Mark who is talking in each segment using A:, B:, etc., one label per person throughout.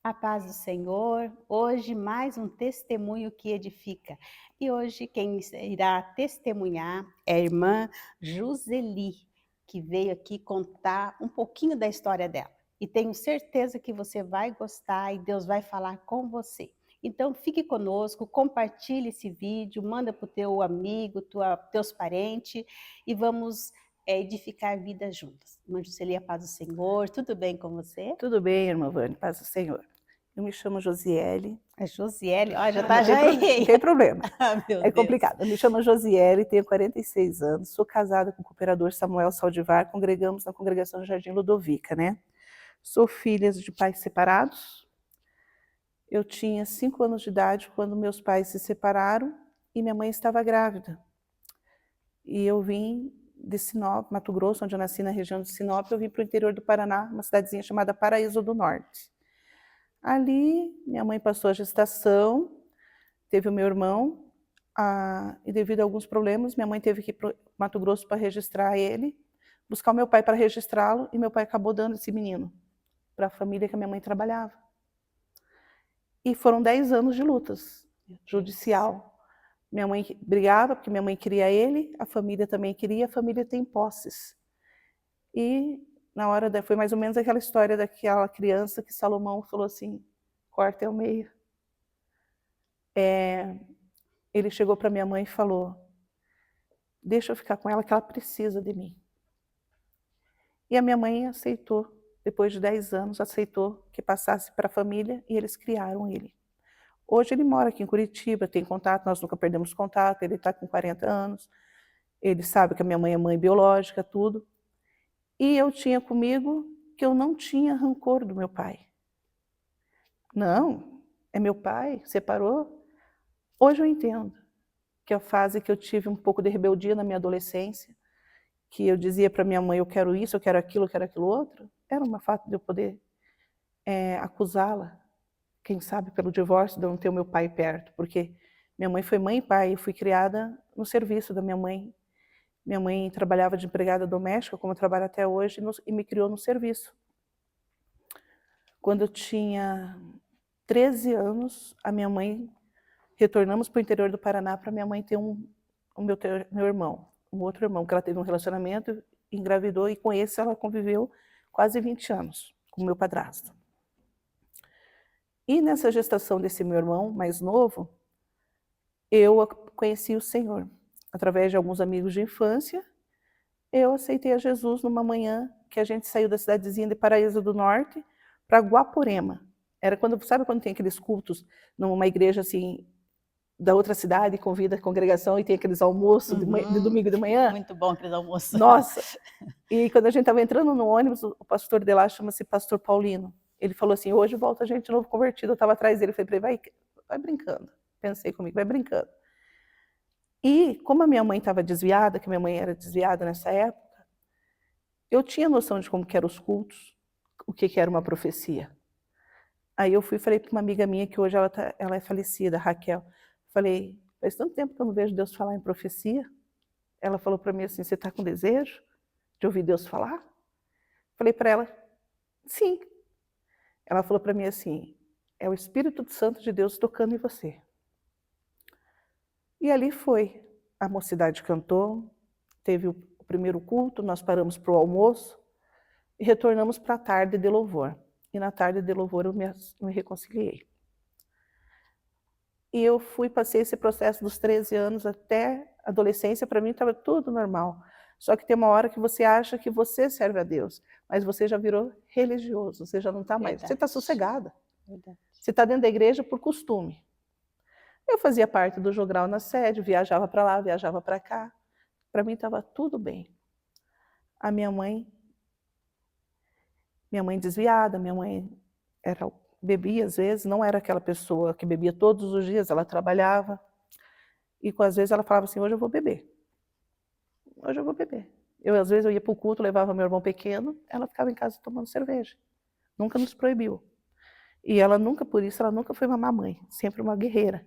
A: A paz do Senhor, hoje mais um testemunho que edifica. E hoje quem irá testemunhar é a irmã Joseli, que veio aqui contar um pouquinho da história dela. E tenho certeza que você vai gostar e Deus vai falar com você. Então fique conosco, compartilhe esse vídeo, manda para o teu amigo, teus parentes e vamos edificar vidas juntas. Irmã Joseli, a paz do Senhor, tudo bem com você?
B: Tudo bem, irmã Vânia, paz do Senhor. Eu me chamo Josiele.
A: A Josiele, ó, já
B: Não
A: tá,
B: tem,
A: já
B: não
A: errei.
B: tem problema,
A: Ah, meu
B: é
A: Deus.
B: complicado. Eu me chamo Josiele, tenho 46 anos, sou casada com o cooperador Samuel Saldivar, congregamos na congregação Jardim Ludovica, né? Sou filha de pais separados. Eu tinha 5 anos de idade quando meus pais se separaram e minha mãe estava grávida. E eu vim de Sinop, Mato Grosso, onde eu nasci na região de Sinop, eu vim para o interior do Paraná, uma cidadezinha chamada Paraíso do Norte. Ali, minha mãe passou a gestação, teve o meu irmão, e devido a alguns problemas, minha mãe teve que ir para o Mato Grosso para registrar ele, buscar o meu pai para registrá-lo, e meu pai acabou dando esse menino para a família que a minha mãe trabalhava. E foram 10 anos de lutas judicial. Minha mãe brigava porque minha mãe queria ele, a família também queria, a família tem posses. E na hora foi mais ou menos aquela história daquela criança que Salomão falou assim: corta ao meio. Ele chegou para minha mãe e falou: deixa eu ficar com ela que ela precisa de mim. E a minha mãe aceitou, depois de 10 anos, aceitou que passasse para a família e eles criaram ele. Hoje ele mora aqui em Curitiba, tem contato, nós nunca perdemos contato, ele está com 40 anos, ele sabe que a minha mãe é mãe biológica, tudo. E eu tinha comigo que eu não tinha rancor do meu pai. Não, é meu pai, separou. Hoje eu entendo que a fase que eu tive um pouco de rebeldia na minha adolescência, que eu dizia para minha mãe, eu quero isso, eu quero aquilo outro, era uma fato de eu poder acusá-la, quem sabe pelo divórcio, de eu não ter o meu pai perto, porque minha mãe foi mãe e pai, eu fui criada no serviço da minha mãe. Minha mãe trabalhava de empregada doméstica, como eu trabalho até hoje, e me criou no serviço. Quando eu tinha 13 anos, a minha mãe, retornamos para o interior do Paraná para minha mãe ter meu irmão, um outro irmão, que ela teve um relacionamento, engravidou, e com esse ela conviveu quase 20 anos, com o meu padrasto. E nessa gestação desse meu irmão mais novo, eu conheci o Senhor. Através de alguns amigos de infância, eu aceitei a Jesus numa manhã que a gente saiu da cidadezinha de Paraíso do Norte para Guaporema. Era quando, sabe quando tem aqueles cultos numa igreja assim, da outra cidade, convida a congregação e tem aqueles almoços de domingo de manhã?
A: Muito bom aquele almoço.
B: Nossa! E quando a gente estava entrando no ônibus, o pastor de lá chama-se Pastor Paulino. Ele falou assim: hoje volta a gente de novo convertido. Eu estava atrás dele, falei para ele: vai brincando. Pensei comigo, vai brincando. E como a minha mãe estava desviada, que minha mãe era desviada nessa época, eu tinha noção de como que eram os cultos, o que que era uma profecia. Aí eu fui e falei para uma amiga minha, que hoje ela é falecida, Raquel. Falei: faz tanto tempo que eu não vejo Deus falar em profecia. Ela falou para mim assim: você está com desejo de ouvir Deus falar? Falei para ela: sim. Ela falou para mim assim: é o Espírito Santo de Deus tocando em você. E ali foi. A mocidade cantou, teve o primeiro culto, nós paramos para o almoço e retornamos para a tarde de louvor. E na tarde de louvor eu me reconciliei. E eu passei esse processo dos 13 anos até a adolescência, para mim estava tudo normal. Só que tem uma hora que você acha que você serve a Deus, mas você já virou religioso, você já não está mais, você está sossegada.
A: Verdade.
B: Você está dentro da igreja por costume. Eu fazia parte do jogral na sede, viajava para lá, viajava para cá. Para mim estava tudo bem. A minha mãe desviada, minha mãe bebia às vezes, não era aquela pessoa que bebia todos os dias, ela trabalhava. E às vezes ela falava assim: hoje eu vou beber. Hoje eu vou beber. Às vezes eu ia para o culto, levava meu irmão pequeno, ela ficava em casa tomando cerveja. Nunca nos proibiu. E ela nunca, por isso, ela nunca foi uma mamãe, sempre uma guerreira.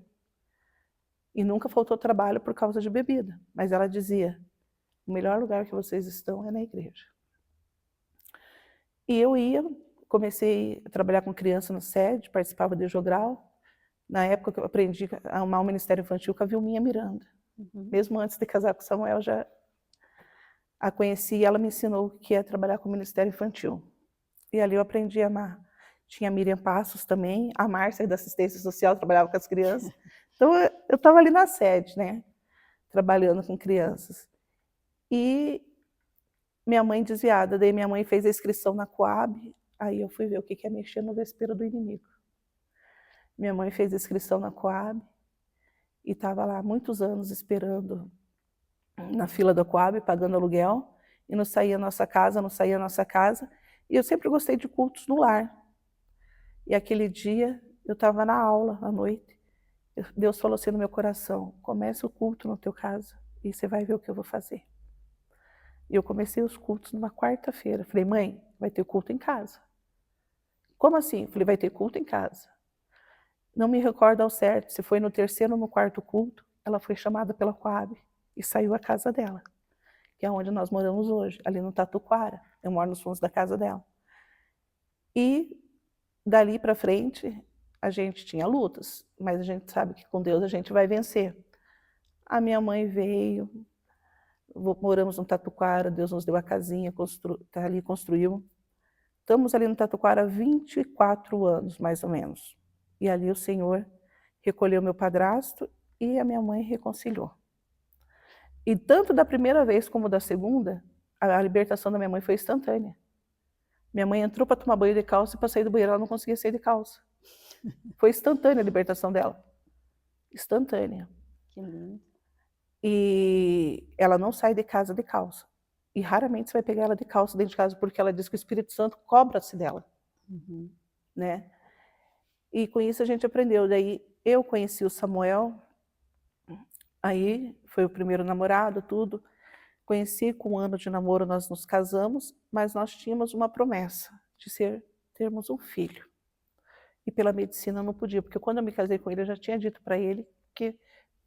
B: E nunca faltou trabalho por causa de bebida. Mas ela dizia: o melhor lugar que vocês estão é na igreja. E eu ia, comecei a trabalhar com criança no SED, participava de jogral. Na época que eu aprendi a amar o Ministério Infantil com a Vilminha Miranda. Mesmo antes de casar com o Samuel, já a conheci e ela me ensinou o que é trabalhar com o Ministério Infantil. E ali eu aprendi a amar. Tinha a Miriam Passos também, a Márcia da assistência social, trabalhava com as crianças. Então eu estava ali na sede, né, trabalhando com crianças. E minha mãe desviada, daí minha mãe fez a inscrição na Coab, aí eu fui ver o que é mexer no vespeiro do inimigo. Minha mãe fez a inscrição na Coab e estava lá muitos anos esperando na fila da Coab, pagando aluguel, e não saía a nossa casa, não saía a nossa casa. E eu sempre gostei de cultos no lar. E aquele dia, eu estava na aula, à noite, Deus falou assim no meu coração, comece o culto na tua casa, e você vai ver o que eu vou fazer. E eu comecei os cultos numa quarta-feira. Falei, mãe, vai ter culto em casa. Como assim? Falei, vai ter culto em casa. Não me recordo ao certo, se foi no terceiro ou no quarto culto, ela foi chamada pela Coab e saiu a casa dela, que é onde nós moramos hoje, ali no Tatuquara. Eu moro nos fundos da casa dela. E dali para frente, a gente tinha lutas, mas a gente sabe que com Deus a gente vai vencer. A minha mãe veio, moramos no Tatuquara, Deus nos deu a casinha, ali construiu. Estamos ali no Tatuquara há 24 anos, mais ou menos. E ali o Senhor recolheu meu padrasto e a minha mãe reconciliou. E tanto da primeira vez como da segunda, a libertação da minha mãe foi instantânea. Minha mãe entrou para tomar banho de calça e para sair do banheiro ela não conseguia sair de calça. Foi instantânea a libertação dela. Instantânea.
A: Que lindo.
B: E ela não sai de casa de calça. E raramente você vai pegar ela de calça dentro de casa, porque ela diz que o Espírito Santo cobra-se dela. Né? E com isso a gente aprendeu. Daí eu conheci o Samuel, aí foi o primeiro namorado, tudo. Conheci, com 1 ano de namoro nós nos casamos, mas nós tínhamos uma promessa de termos um filho. E pela medicina eu não podia, porque quando eu me casei com ele, eu já tinha dito para ele que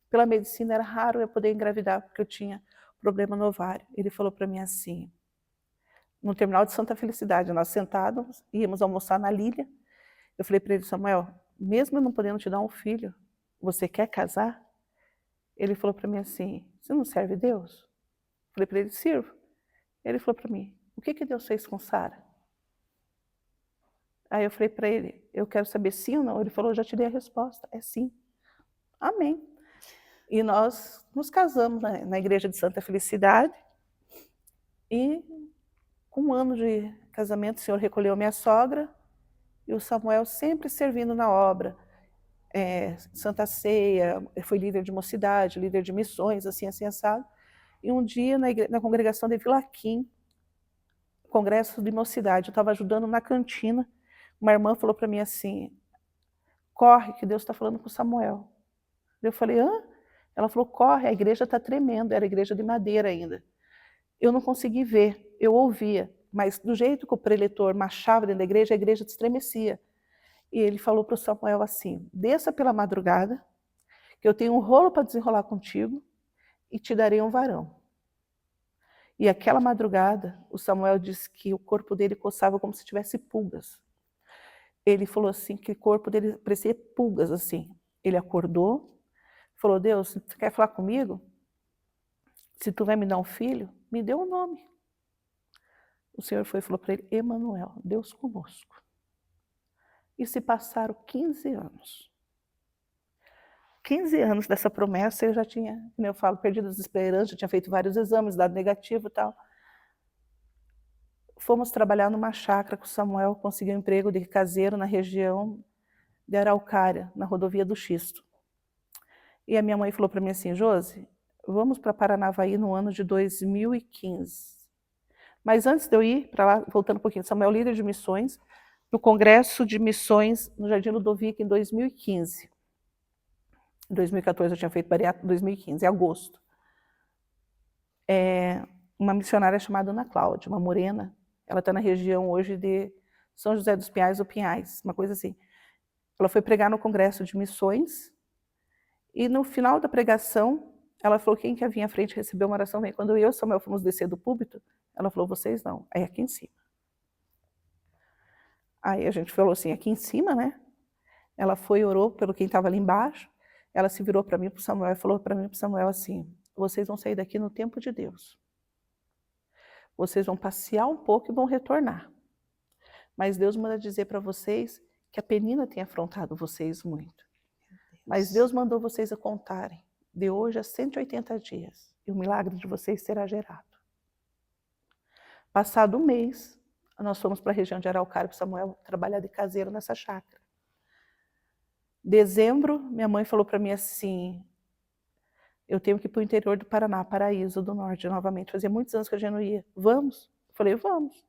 B: pela medicina era raro eu poder engravidar, porque eu tinha problema no ovário. Ele falou para mim assim, no terminal de Santa Felicidade, nós sentados, íamos almoçar na Lília. Eu falei para ele, Samuel, mesmo eu não podendo te dar um filho, você quer casar? Ele falou para mim assim, você não serve Deus? Eu falei para ele, sirvo. Ele falou para mim, o que Deus fez com Sara? Aí eu falei para ele, eu quero saber sim ou não. Ele falou, eu já te dei a resposta, é sim. Amém. E nós nos casamos na igreja de Santa Felicidade. E com 1 ano de casamento, o Senhor recolheu minha sogra e o Samuel sempre servindo na obra. Santa Ceia, foi líder de mocidade, líder de missões, assim, assado. E um dia, na congregação de Vilaquim, congresso de mocidade, eu estava ajudando na cantina, uma irmã falou para mim assim, corre que Deus está falando com Samuel. Eu falei, hã? Ela falou, corre, a igreja está tremendo, era igreja de madeira ainda. Eu não consegui ver, eu ouvia, mas do jeito que o preletor marchava dentro da igreja, a igreja estremecia. E ele falou para o Samuel assim, desça pela madrugada, que eu tenho um rolo para desenrolar contigo e te darei um varão. E aquela madrugada, o Samuel disse que o corpo dele coçava como se tivesse pulgas. Ele falou assim que o corpo dele parecia pulgas assim. Ele acordou, falou, Deus, você quer falar comigo? Se tu vai me dar um filho, me dê um nome. O Senhor foi e falou para ele, Emanuel, Deus conosco. E se passaram 15 anos. 15 anos dessa promessa, eu já tinha, como eu falo, perdido as esperanças, já tinha feito vários exames, dado negativo e tal. Fomos trabalhar numa chácara com o Samuel, conseguiu um emprego de caseiro na região de Araucária, na rodovia do Xisto. E a minha mãe falou para mim assim, Josi, vamos para Paranavaí no ano de 2015. Mas antes de eu ir para lá, voltando um pouquinho, Samuel líder de missões, no Congresso de Missões no Jardim Ludovica em 2015. Em 2014 eu tinha feito bariátrica, em 2015, em agosto. Uma missionária chamada Ana Cláudia, uma morena, ela está na região hoje de São José dos Pinhais ou Pinhais, uma coisa assim. Ela foi pregar no Congresso de Missões e no final da pregação, ela falou, quem quer vir à frente receber uma oração, vem. Quando eu e o Samuel fomos descer do púlpito, ela falou, vocês não, aí aqui em cima. Aí a gente falou assim, aqui em cima, né? Ela foi e orou pelo quem estava ali embaixo. Ela se virou para mim, para o Samuel, e falou para mim e para o Samuel assim, vocês vão sair daqui no tempo de Deus. Vocês vão passear um pouco e vão retornar. Mas Deus manda dizer para vocês que a Penina tem afrontado vocês muito. Mas Deus mandou vocês a contarem de hoje a 180 dias. E o milagre de vocês será gerado. Passado um mês, nós fomos para a região de Araucária para Samuel trabalhar de caseiro nessa chácara. Dezembro, minha mãe falou para mim assim, eu tenho que ir para o interior do Paraná, Paraíso do Norte, novamente. Fazia muitos anos que a gente não ia. Vamos? Eu falei, vamos.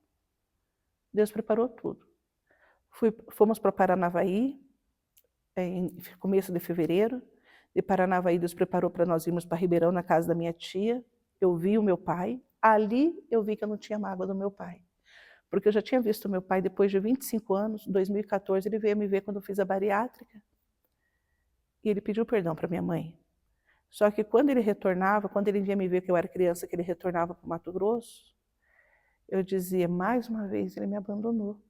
B: Deus preparou tudo. Fomos para Paranavaí, em começo de fevereiro. De Paranavaí, Deus preparou para nós irmos para Ribeirão, na casa da minha tia. Eu vi o meu pai. Ali eu vi que eu não tinha mágoa do meu pai. Porque eu já tinha visto o meu pai depois de 25 anos, em 2014, ele veio me ver quando eu fiz a bariátrica. E ele pediu perdão para minha mãe. Só que quando ele retornava, quando ele vinha me ver que eu era criança, que ele retornava para o Mato Grosso, eu dizia, mais uma vez ele me abandonou.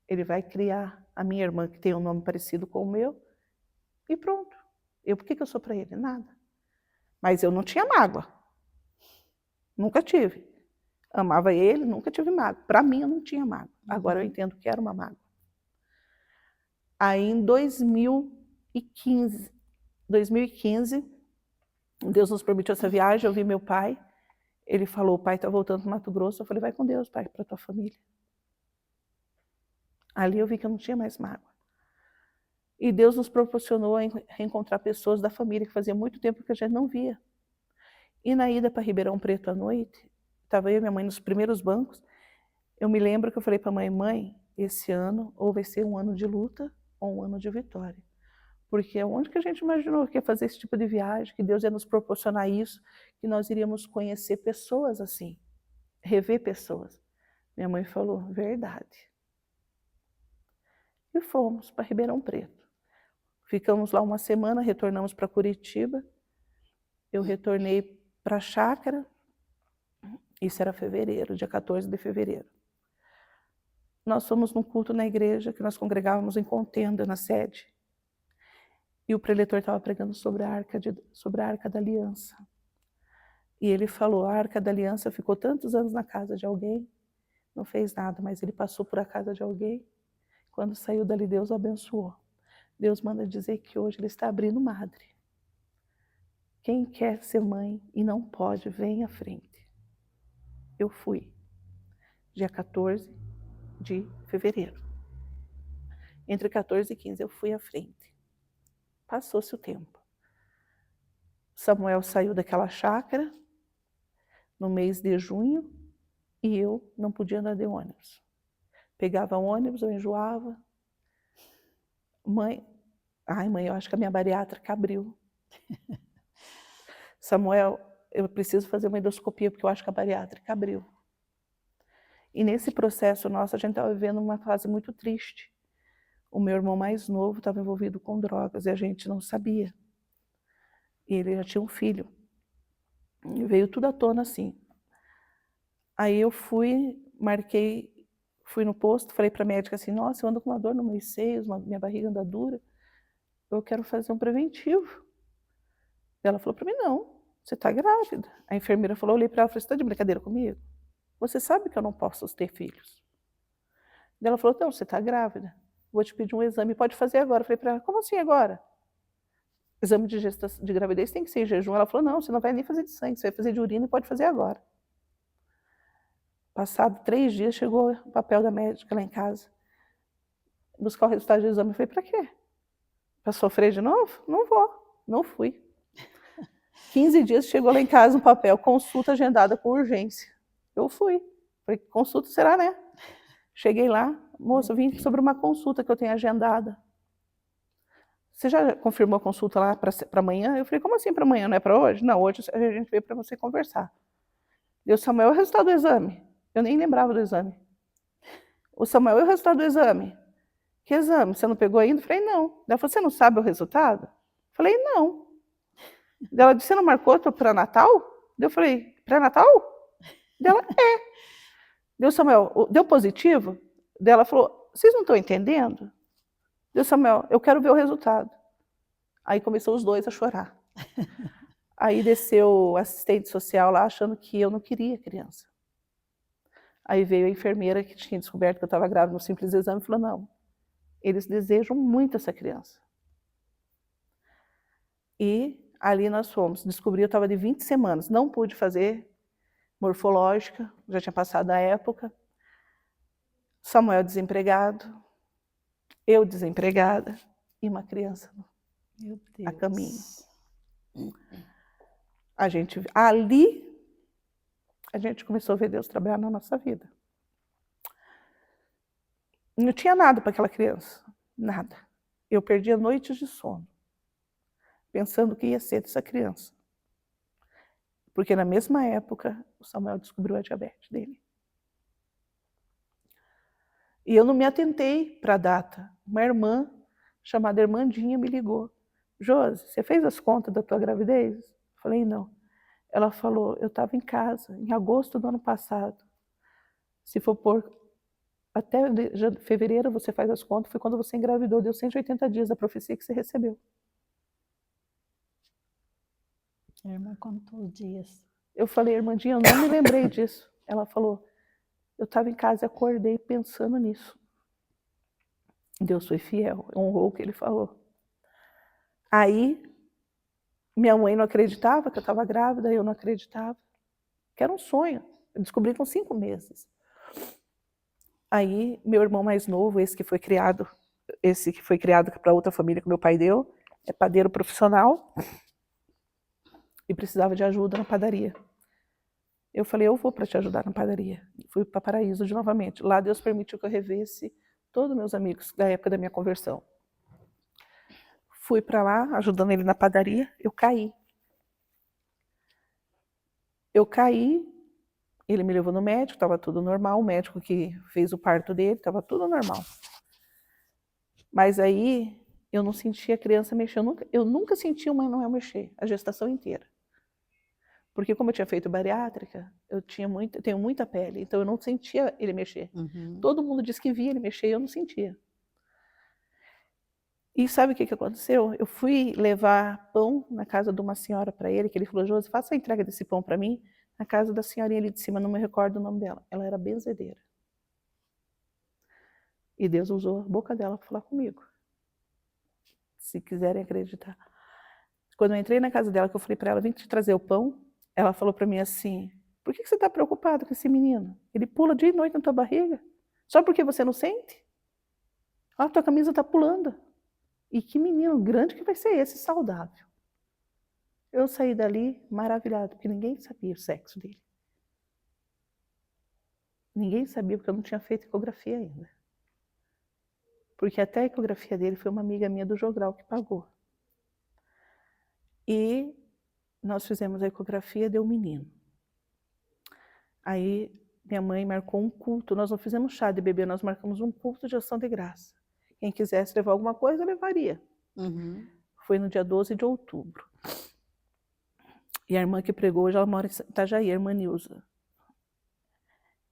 B: Ele vai criar a minha irmã, que tem um nome parecido com o meu, e pronto. Por que eu sou para ele? Nada. Mas eu não tinha mágoa. Nunca tive. Amava ele, nunca tive mágoa. Para mim eu não tinha mágoa. Agora eu entendo que era uma mágoa. Aí em 2015, Deus nos permitiu essa viagem, eu vi meu pai. Ele falou, o pai está voltando para o Mato Grosso. Eu falei, vai com Deus, pai, para a tua família. Ali eu vi que eu não tinha mais mágoa. E Deus nos proporcionou a reencontrar pessoas da família que fazia muito tempo que a gente não via. E na ida para Ribeirão Preto à noite, estava eu e minha mãe nos primeiros bancos. Eu me lembro que eu falei para a mãe, mãe, esse ano ou vai ser um ano de luta ou um ano de vitória. Porque onde que a gente imaginou que ia fazer esse tipo de viagem, que Deus ia nos proporcionar isso, que nós iríamos conhecer pessoas assim, rever pessoas. Minha mãe falou, verdade. E fomos para Ribeirão Preto. Ficamos lá uma semana, retornamos para Curitiba. Eu retornei para a chácara. Isso era fevereiro, dia 14 de fevereiro. Nós fomos num culto na igreja, que nós congregávamos em Contenda, na sede. E o preletor estava pregando sobre a Arca da Aliança. E ele falou, a Arca da Aliança ficou tantos anos na casa de alguém, não fez nada, mas ele passou por a casa de alguém. Quando saiu dali, Deus o abençoou. Deus manda dizer que hoje ele está abrindo madre. Quem quer ser mãe e não pode, vem à frente. Eu fui, dia 14 de fevereiro. Entre 14 e 15 eu fui à frente. Passou-se o tempo. Samuel saiu daquela chácara no mês de junho e eu não podia andar de ônibus. Pegava ônibus, eu enjoava. Mãe, eu acho que a minha bariátrica abriu. Samuel, eu preciso fazer uma endoscopia porque eu acho que a bariátrica abriu. E nesse processo nosso, a gente estava vivendo uma fase muito triste. O meu irmão mais novo estava envolvido com drogas e a gente não sabia. E ele já tinha um filho. E veio tudo à tona assim. Aí eu fui no posto, falei para a médica assim, nossa, eu ando com uma dor nos meus seios, minha barriga anda dura, eu quero fazer um preventivo. Ela falou para mim, não, você está grávida. A enfermeira falou, eu olhei para ela e falei, você está de brincadeira comigo? Você sabe que eu não posso ter filhos. Ela falou, não, você está grávida, vou te pedir um exame, pode fazer agora. Eu falei para ela, como assim agora? Exame de gravidez tem que ser em jejum. Ela falou, não, você não vai nem fazer de sangue, você vai fazer de urina e pode fazer agora. Passado 3 dias, chegou o papel da médica lá em casa. Buscar o resultado do exame. Eu falei, para quê? Para sofrer de novo? Não vou. Não fui. 15 dias, chegou lá em casa um papel, consulta agendada com urgência. Eu fui. Falei, consulta será, né? Cheguei lá, moça, eu vim sobre uma consulta que eu tenho agendada. Você já confirmou a consulta lá para amanhã? Eu falei, como assim para amanhã? Não é para hoje? Não, hoje a gente veio para você conversar. E o Samuel, o resultado do exame? Eu nem lembrava do exame. O Samuel, e o resultado do exame? Que exame? Você não pegou ainda? Eu falei, não. Ela falou, você não sabe o resultado? Eu falei, não. Ela disse, você não marcou teu pré-natal? Eu falei, pré-natal? Ela, é. Deu, Samuel, deu positivo? Ela falou, vocês não estão entendendo? Deus, Samuel, eu quero ver o resultado. Aí começou os dois a chorar. Aí desceu o assistente social lá achando que eu não queria criança. Aí veio a enfermeira que tinha descoberto que eu estava grávida no simples exame e falou, não, eles desejam muito essa criança. E ali nós fomos. Descobri, eu estava de 20 semanas. Não pude fazer morfológica, já tinha passado a época. Samuel desempregado, eu desempregada e uma criança
A: Meu
B: a caminho.
A: Deus.
B: Ali, a gente começou a ver Deus trabalhar na nossa vida. Não tinha nada para aquela criança, nada. Eu perdia noites de sono, pensando o que ia ser dessa criança. Porque na mesma época, o Samuel descobriu a diabetes dele. E eu não me atentei para a data. Uma irmã, chamada Irmandinha, me ligou. Josi, você fez as contas da tua gravidez? Eu falei, não. Ela falou, eu estava em casa, em agosto do ano passado. Se for por até fevereiro você faz as contas, foi quando você engravidou, deu 180 dias da profecia que você recebeu.
A: A irmã contou os dias.
B: Eu falei, Irmandinha, eu não me lembrei disso. Ela falou, eu estava em casa e acordei pensando nisso. Deus foi fiel, honrou o que ele falou. Aí, minha mãe não acreditava que eu estava grávida, eu não acreditava. Que era um sonho. Eu descobri com 5 meses. Aí, meu irmão mais novo, esse que foi criado para outra família que meu pai deu, é padeiro profissional e precisava de ajuda na padaria. Eu falei, eu vou para te ajudar na padaria. Fui para Paraíso de novamente. Lá Deus permitiu que eu revesse todos meus amigos da época da minha conversão. Fui para lá, ajudando ele na padaria, eu caí. Ele me levou no médico, estava tudo normal, o médico que fez o parto dele, estava tudo normal. Mas aí eu não sentia a criança mexer, eu nunca senti uma Emanuel mexer, a gestação inteira. Porque como eu tinha feito bariátrica, eu tenho muita pele, então eu não sentia ele mexer.
A: Uhum.
B: Todo mundo disse que via ele mexer e eu não sentia. E sabe o que aconteceu? Eu fui levar pão na casa de uma senhora para ele, que ele falou, Josi, faça a entrega desse pão para mim, na casa da senhorinha ali de cima, não me recordo o nome dela. Ela era benzedeira. E Deus usou a boca dela para falar comigo. Se quiserem acreditar. Quando eu entrei na casa dela, que eu falei para ela, vim te trazer o pão, ela falou para mim assim, por que você está preocupado com esse menino? Ele pula dia e noite na tua barriga. Só porque você não sente? Ah, tua camisa está pulando. E que menino grande que vai ser esse, saudável. Eu saí dali maravilhado, porque ninguém sabia o sexo dele. Ninguém sabia, porque eu não tinha feito ecografia ainda. Porque até a ecografia dele foi uma amiga minha do Jogral que pagou. E nós fizemos a ecografia, deu um menino. Aí minha mãe marcou um culto, nós não fizemos chá de bebê, nós marcamos um culto de ação de graça. Quem quisesse levar alguma coisa, levaria.
A: Uhum.
B: Foi no dia 12 de outubro. E a irmã que pregou hoje, ela mora em Itajaí, a irmã Nilza.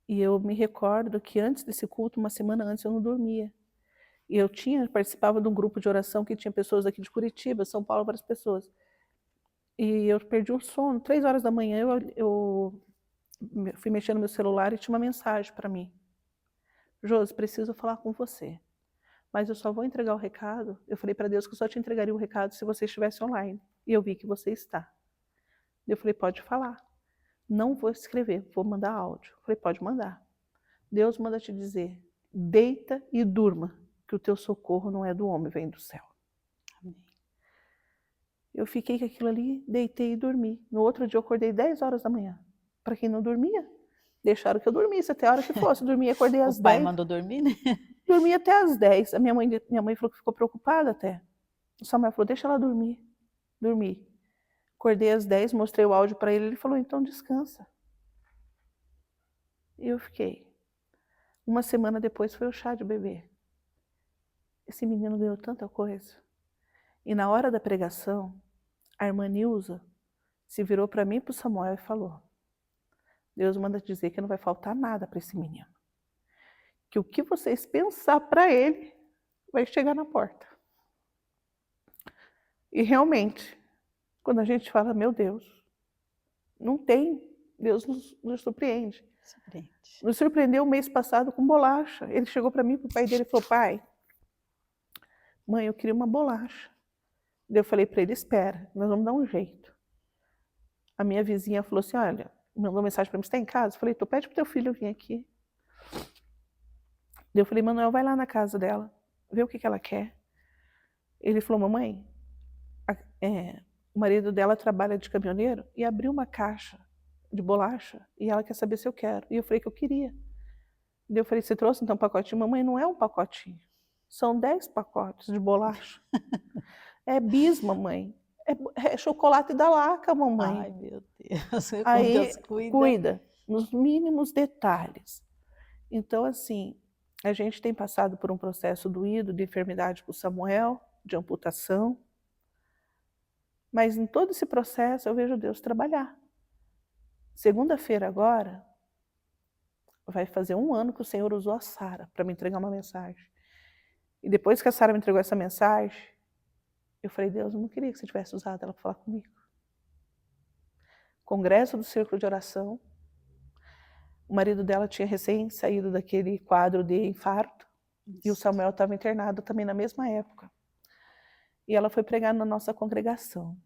B: E eu me recordo que antes desse culto, uma semana antes, eu não dormia. E eu participava de um grupo de oração que tinha pessoas aqui de Curitiba, São Paulo, várias pessoas. E eu perdi o sono. 3 horas da manhã, eu fui mexer no meu celular e tinha uma mensagem para mim. Josi, preciso falar com você. Mas eu só vou entregar o recado. Eu falei para Deus que eu só te entregaria o recado se você estivesse online. E eu vi que você está. Eu falei, pode falar. Não vou escrever, vou mandar áudio. Eu falei, pode mandar. Deus manda te dizer, deita e durma, que o teu socorro não é do homem, vem do céu.
A: Amém.
B: Eu fiquei com aquilo ali, deitei e dormi. No outro dia eu acordei 10 horas da manhã. Para quem não dormia, deixaram que eu dormisse até a hora que fosse. Dormi, acordei às 10.
A: O pai mandou dormir, né?
B: Dormi até às 10. A minha mãe falou que ficou preocupada até. O Samuel falou, deixa ela dormir. Dormi. Acordei às 10, mostrei o áudio para ele, ele falou, então descansa. E eu fiquei. Uma semana depois foi o chá de bebê. Esse menino ganhou tanta coisa. E na hora da pregação, a irmã Nilza se virou para mim e para o Samuel e falou, Deus manda dizer que não vai faltar nada para esse menino. que o que vocês pensar para ele vai chegar na porta. E realmente, quando a gente fala, meu Deus, não tem, Deus nos surpreende.
A: Surpreende.
B: Nos surpreendeu o mês passado com bolacha. Ele chegou para mim, para o pai dele, e falou, pai, mãe, eu queria uma bolacha. Daí eu falei para ele, espera, nós vamos dar um jeito. A minha vizinha falou assim, olha, mandou mensagem para mim, você está em casa? Eu falei, tu pede para o teu filho vir aqui. Daí eu falei, Manuel, vai lá na casa dela, vê o que ela quer. Ele falou, mamãe, o marido dela trabalha de caminhoneiro e abriu uma caixa de bolacha e ela quer saber se eu quero. E eu falei que eu queria. Daí eu falei, você trouxe então um pacotinho? Mamãe, não é um pacotinho, são 10 pacotes de bolacha. É bis, mamãe. É chocolate da Laca, mamãe.
A: Ai, meu Deus, como
B: Aí,
A: Deus cuida.
B: cuida, nos mínimos detalhes. Então, assim, a gente tem passado por um processo doído de enfermidade com o Samuel, de amputação, mas em todo esse processo eu vejo Deus trabalhar. Segunda-feira agora, vai fazer 1 ano que o Senhor usou a Sara para me entregar uma mensagem. E depois que a Sara me entregou essa mensagem, eu falei, Deus, eu não queria que você tivesse usado ela para falar comigo. Congresso do Círculo de Oração. O marido dela tinha recém saído daquele quadro de infarto. E o Samuel estava internado também na mesma época. E ela foi pregar na nossa congregação.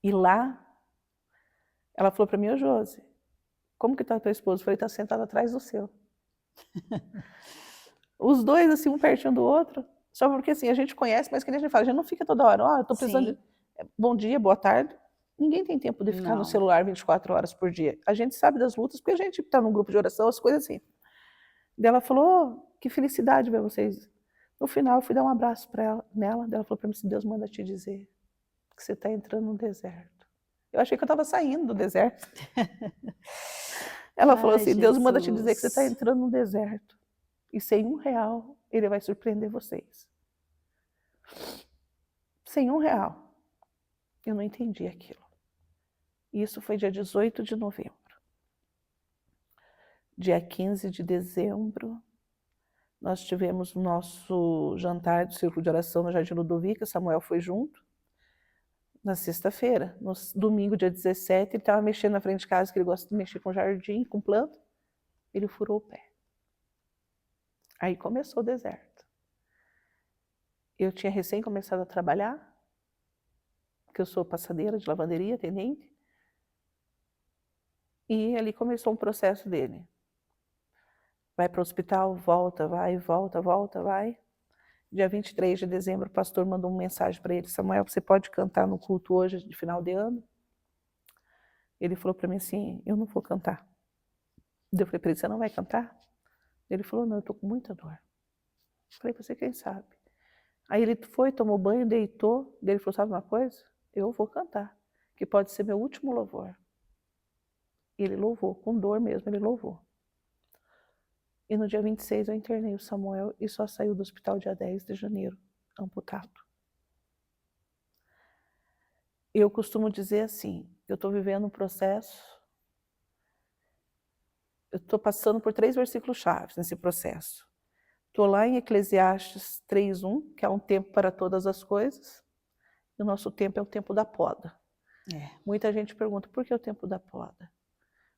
B: E lá, ela falou para mim, ô Josi, como que está teu esposo? Eu falei, está sentado atrás do seu. Os dois, assim, um pertinho do outro. Só porque, assim, a gente conhece, mas que nem a gente fala, a gente não fica toda hora, ó, eu estou precisando de bom dia, boa tarde. Ninguém tem tempo de ficar no celular 24 horas por dia. A gente sabe das lutas, porque a gente está num grupo de oração, as coisas assim. Daí ela falou, oh, que felicidade ver vocês. No final, eu fui dar um abraço nela. Daí ela falou para mim, se Deus manda te dizer que você está entrando no deserto. Eu achei que eu estava saindo do deserto. Ela falou assim, Deus manda te dizer que você está entrando no deserto. E sem R$1, Ele vai surpreender vocês. Sem R$1. Eu não entendi aquilo. Isso foi dia 18 de novembro. Dia 15 de dezembro, nós tivemos o nosso jantar do Círculo de Oração no Jardim Ludovica, Samuel foi junto. Na sexta-feira, no domingo, dia 17, ele estava mexendo na frente de casa, que ele gosta de mexer com jardim, com planta. Ele furou o pé. Aí começou o deserto. Eu tinha recém começado a trabalhar, porque eu sou passadeira de lavanderia, atendente. E ali começou um processo dele. Vai para o hospital, volta, vai, volta, volta, vai. Dia 23 de dezembro, o pastor mandou uma mensagem para ele, Samuel, você pode cantar no culto hoje, de final de ano? Ele falou para mim assim, eu não vou cantar. Eu falei para ele, você não vai cantar? Ele falou, não, eu estou com muita dor. Eu falei, você quem sabe? Aí ele foi, tomou banho, deitou, ele falou, sabe uma coisa? Eu vou cantar, que pode ser meu último louvor. E ele louvou, com dor mesmo, ele louvou. E no dia 26 eu internei o Samuel e só saiu do hospital dia 10 de janeiro, amputado. Eu costumo dizer assim, eu estou vivendo um processo, eu estou passando por 3 versículos chaves nesse processo. Estou lá em Eclesiastes 3:1, que é um tempo para todas as coisas, e o nosso tempo é o tempo da poda. Muita gente pergunta, por que o tempo da poda?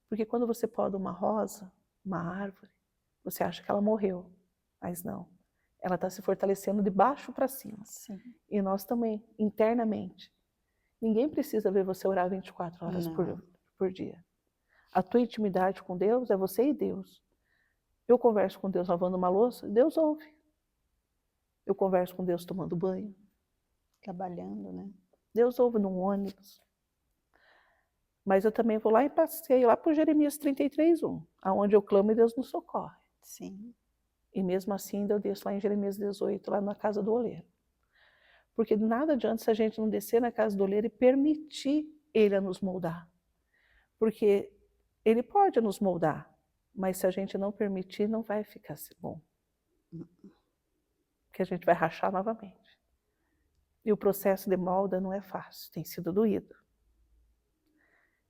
B: Porque quando você poda uma rosa, uma árvore, você acha que ela morreu, mas não. Ela está se fortalecendo de baixo para cima. Sim. E nós também, internamente. Ninguém precisa ver você orar 24 horas por dia. A tua intimidade com Deus é você e Deus. Eu converso com Deus lavando uma louça, Deus ouve. Eu converso com Deus tomando banho.
A: Trabalhando, né?
B: Deus ouve num ônibus. Mas eu também vou lá e passeio lá por Jeremias 33:1, aonde eu clamo e Deus nos socorre.
A: Sim.
B: E mesmo assim ainda eu desço lá em Jeremias 18, lá na casa do oleiro. Porque nada adianta se a gente não descer na casa do oleiro e permitir ele a nos moldar. Porque ele pode nos moldar, mas se a gente não permitir, não vai ficar bom. Porque a gente vai rachar novamente. E o processo de molda não é fácil, tem sido doído.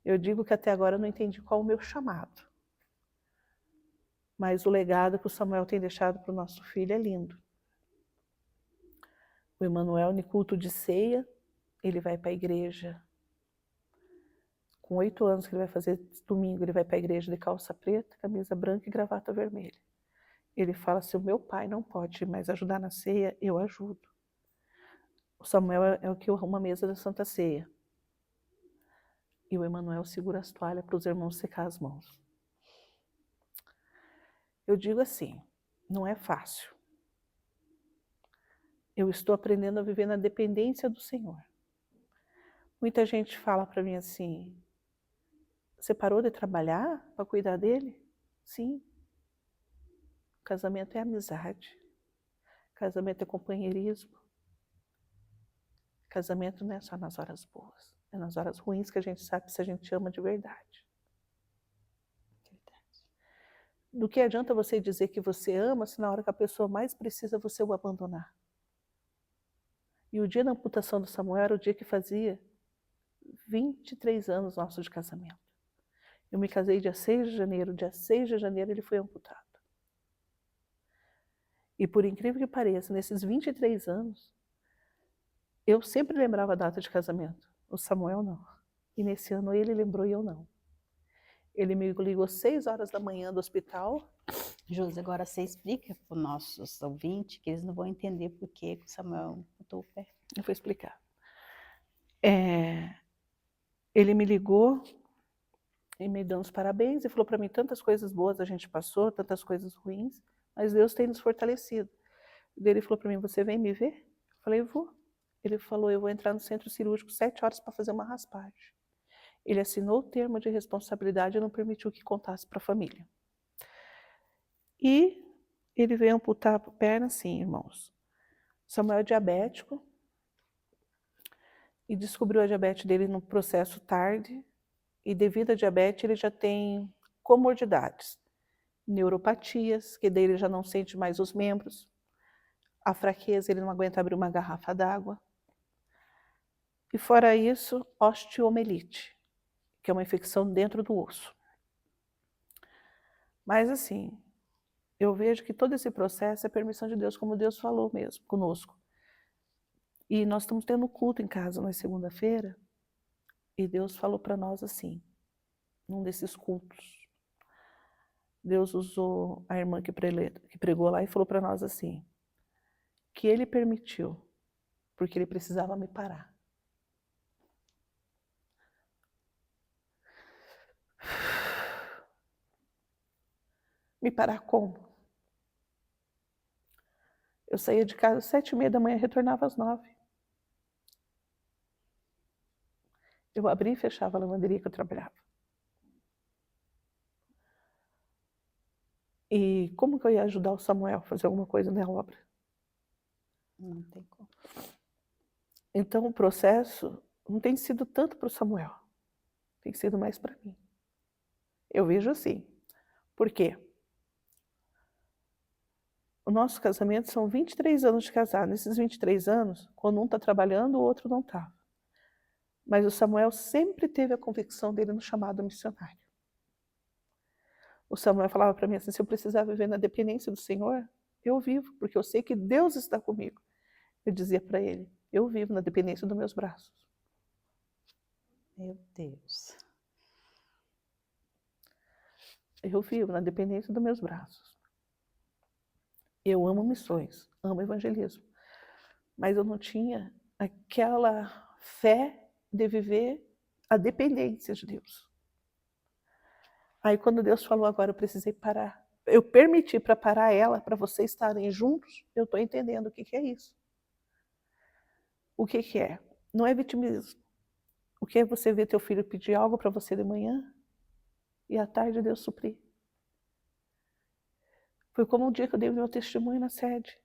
B: Eu digo que até agora eu não entendi qual o meu chamado. Mas o legado que o Samuel tem deixado para o nosso filho é lindo. O Emanuel, no culto de ceia, ele vai para a igreja. Com 8 anos que ele vai fazer domingo, ele vai para a igreja de calça preta, camisa branca e gravata vermelha. Ele fala, se o meu pai não pode mais ajudar na ceia, eu ajudo. O Samuel é o que arruma a mesa da Santa Ceia. E o Emanuel segura as toalhas para os irmãos secar as mãos. Eu digo assim, não é fácil. Eu estou aprendendo a viver na dependência do Senhor. Muita gente fala para mim assim, você parou de trabalhar para cuidar dele? Sim. Casamento é amizade. Casamento é companheirismo. Casamento não é só nas horas boas. É nas horas ruins que a gente sabe se a gente ama de verdade. Do que adianta você dizer que você ama se na hora que a pessoa mais precisa você o abandonar? E o dia da amputação do Samuel era o dia que fazia 23 anos nosso de casamento. Eu me casei dia 6 de janeiro. Dia 6 de janeiro ele foi amputado. E por incrível que pareça, nesses 23 anos, eu sempre lembrava a data de casamento. O Samuel não. E nesse ano ele lembrou e eu não. Ele me ligou 6 horas da manhã do hospital.
A: Josi, agora você explica para os nossos ouvintes que eles não vão entender por que o Samuel botou o pé.
B: Eu vou explicar. Ele me ligou e me deu os parabéns e falou para mim tantas coisas boas a gente passou, tantas coisas ruins, mas Deus tem nos fortalecido. Ele falou para mim, você vem me ver? Eu falei, eu vou. Ele falou, eu vou entrar no centro cirúrgico 7 horas para fazer uma raspagem. Ele assinou o termo de responsabilidade e não permitiu que contasse para a família. E ele veio amputar a perna, sim, irmãos. Samuel é diabético e descobriu a diabetes dele no processo tarde. E devido à diabetes, ele já tem comorbidades, neuropatias, que daí ele já não sente mais os membros, a fraqueza, ele não aguenta abrir uma garrafa d'água. E fora isso, osteomielite, que é uma infecção dentro do osso. Mas assim, eu vejo que todo esse processo é permissão de Deus, como Deus falou mesmo conosco. E nós estamos tendo culto em casa na segunda-feira, e Deus falou para nós assim, num desses cultos. Deus usou a irmã que pregou lá e falou para nós assim, que Ele permitiu, porque Ele precisava me parar. Me parar como? Eu saía de casa às 7h30 da manhã e retornava às 9h. Eu abria e fechava a lavanderia que eu trabalhava. E como que eu ia ajudar o Samuel a fazer alguma coisa na obra?
A: Não tem como.
B: Então o processo não tem sido tanto para o Samuel, tem sido mais para mim. Eu vejo assim. Por quê? O nosso casamento são 23 anos de casado. Nesses 23 anos, quando um está trabalhando, o outro não está. Mas o Samuel sempre teve a convicção dele no chamado missionário. O Samuel falava para mim assim, se eu precisar viver na dependência do Senhor, eu vivo, porque eu sei que Deus está comigo. Eu dizia para ele, eu vivo na dependência dos meus braços.
A: Meu Deus.
B: Eu vivo na dependência dos meus braços. Eu amo missões, amo evangelismo. Mas eu não tinha aquela fé de viver a dependência de Deus. Aí quando Deus falou, agora eu precisei parar. Eu permiti para parar ela, para vocês estarem juntos, eu estou entendendo o que é isso. O que é? Não é vitimismo. O que é você ver teu filho pedir algo para você de manhã e à tarde Deus suprir. Foi como um dia que eu dei o meu testemunho na sede.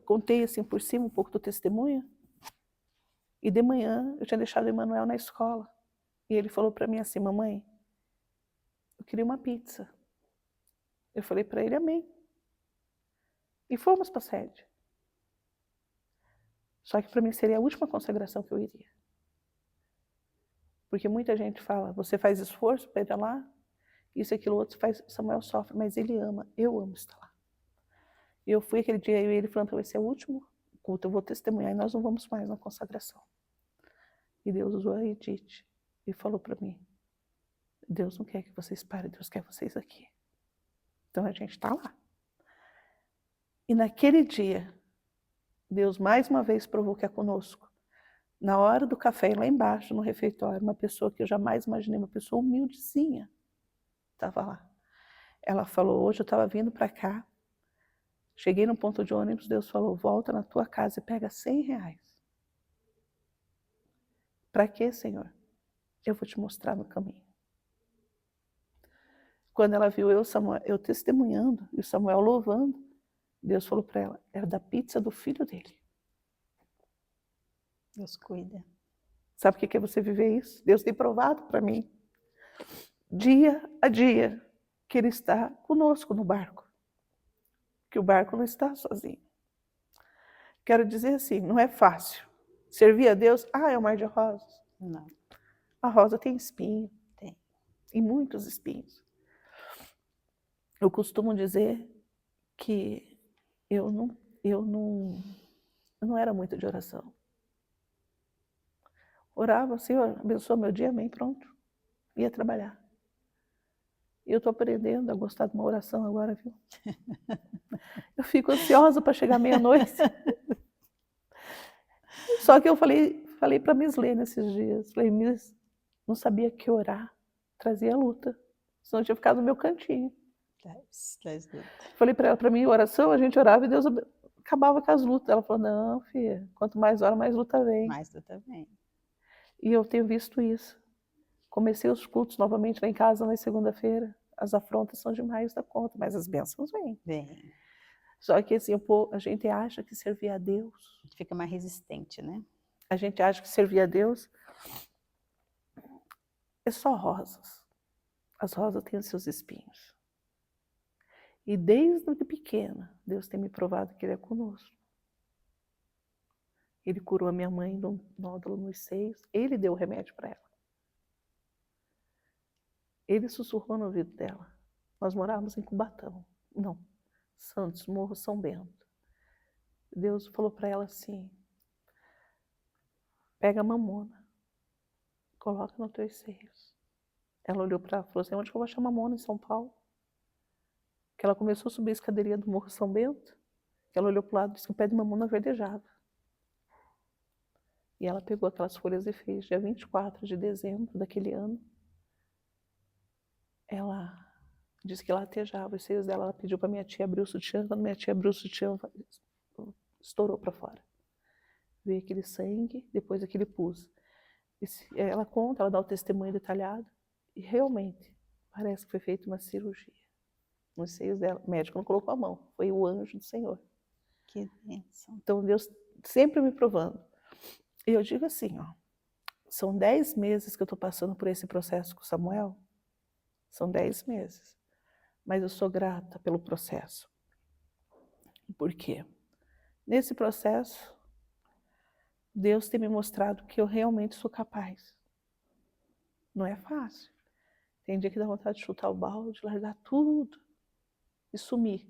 B: Contei assim por cima um pouco do testemunho. E de manhã eu tinha deixado o Emanuel na escola. E ele falou para mim assim, mamãe, eu queria uma pizza. Eu falei para ele, amém. E fomos para a sede. Só que para mim seria a última consagração que eu iria. Porque muita gente fala, você faz esforço para ir lá? isso e aquilo outro, faz, Samuel sofre, mas ele ama, eu amo estar lá. E eu fui aquele dia, eu e ele falando, vai ser o último culto, eu vou testemunhar e nós não vamos mais na consagração. E Deus usou a Edith e falou para mim, Deus não quer que vocês parem, Deus quer vocês aqui. Então a gente está lá. E naquele dia, Deus mais uma vez provou que é conosco. Na hora do café, lá embaixo, no refeitório, uma pessoa que eu jamais imaginei, uma pessoa humildezinha, estava lá. Ela falou, hoje eu estava vindo para cá, cheguei no ponto de ônibus, Deus falou, volta na tua casa e pega R$100. Para quê, Senhor? Eu vou te mostrar no caminho. Quando ela viu eu testemunhando e o Samuel louvando, Deus falou para ela, era da pizza do filho dele.
A: Deus cuida.
B: Sabe o que é você viver isso? Deus tem provado para mim, dia a dia, que Ele está conosco no barco. Que o barco não está sozinho. Quero dizer assim, não é fácil. Servir a Deus, é um mar de rosas.
A: Não.
B: A rosa tem espinho.
A: Tem.
B: E muitos espinhos. Eu costumo dizer que eu não era muito de oração. Orava, Senhor, abençoa meu dia, amém, pronto. Ia trabalhar. E eu estou aprendendo a gostar de uma oração agora, viu? Eu fico ansiosa para chegar meia-noite. Só que eu falei para Miss Lê nesses dias. Falei, Miss, não sabia que orar trazia luta. Senão eu tinha ficado no meu cantinho.
A: Traz luta.
B: Falei para ela, para mim, oração, a gente orava e Deus acabava com as lutas. Ela falou, não, filha, quanto mais ora, mais luta vem.
A: Mais luta vem.
B: E eu tenho visto isso. Comecei os cultos novamente lá em casa na segunda-feira. As afrontas são demais da conta, mas as bênçãos vêm.
A: Vem.
B: Só que assim, a gente acha que servir a Deus...
A: A gente fica mais resistente, né?
B: A gente acha que servir a Deus é só rosas. As rosas têm os seus espinhos. E desde pequena, Deus tem me provado que Ele é conosco. Ele curou a minha mãe de um nódulo nos seios. Ele deu o remédio para ela. Ele sussurrou no ouvido dela. Nós morávamos em Cubatão. Não, Santos, Morro São Bento. Deus falou para ela assim, pega a mamona, coloca nos teus seios. Ela olhou para ela e falou assim, onde que eu vou achar mamona em São Paulo? Que ela começou a subir a escadaria do Morro São Bento, que ela olhou para o lado e disse que o pé de mamona verdejava. E ela pegou aquelas folhas e fez, dia 24 de dezembro daquele ano, ela disse que latejava os seios dela, ela pediu para minha tia abrir o sutiã, quando minha tia abriu o sutiã, estourou para fora. Veio aquele sangue, depois aquele pus. Ela conta, ela dá o testemunho detalhado, e realmente parece que foi feita uma cirurgia nos seios dela. O médico não colocou a mão, foi o anjo do Senhor.
A: Que bênção.
B: Então Deus sempre me provando. E eu digo assim, são 10 meses que eu estou passando por esse processo com o Samuel. São 10 meses. Mas eu sou grata pelo processo. Por quê? Nesse processo, Deus tem me mostrado que eu realmente sou capaz. Não é fácil. Tem dia que dá vontade de chutar o balde, largar tudo e sumir.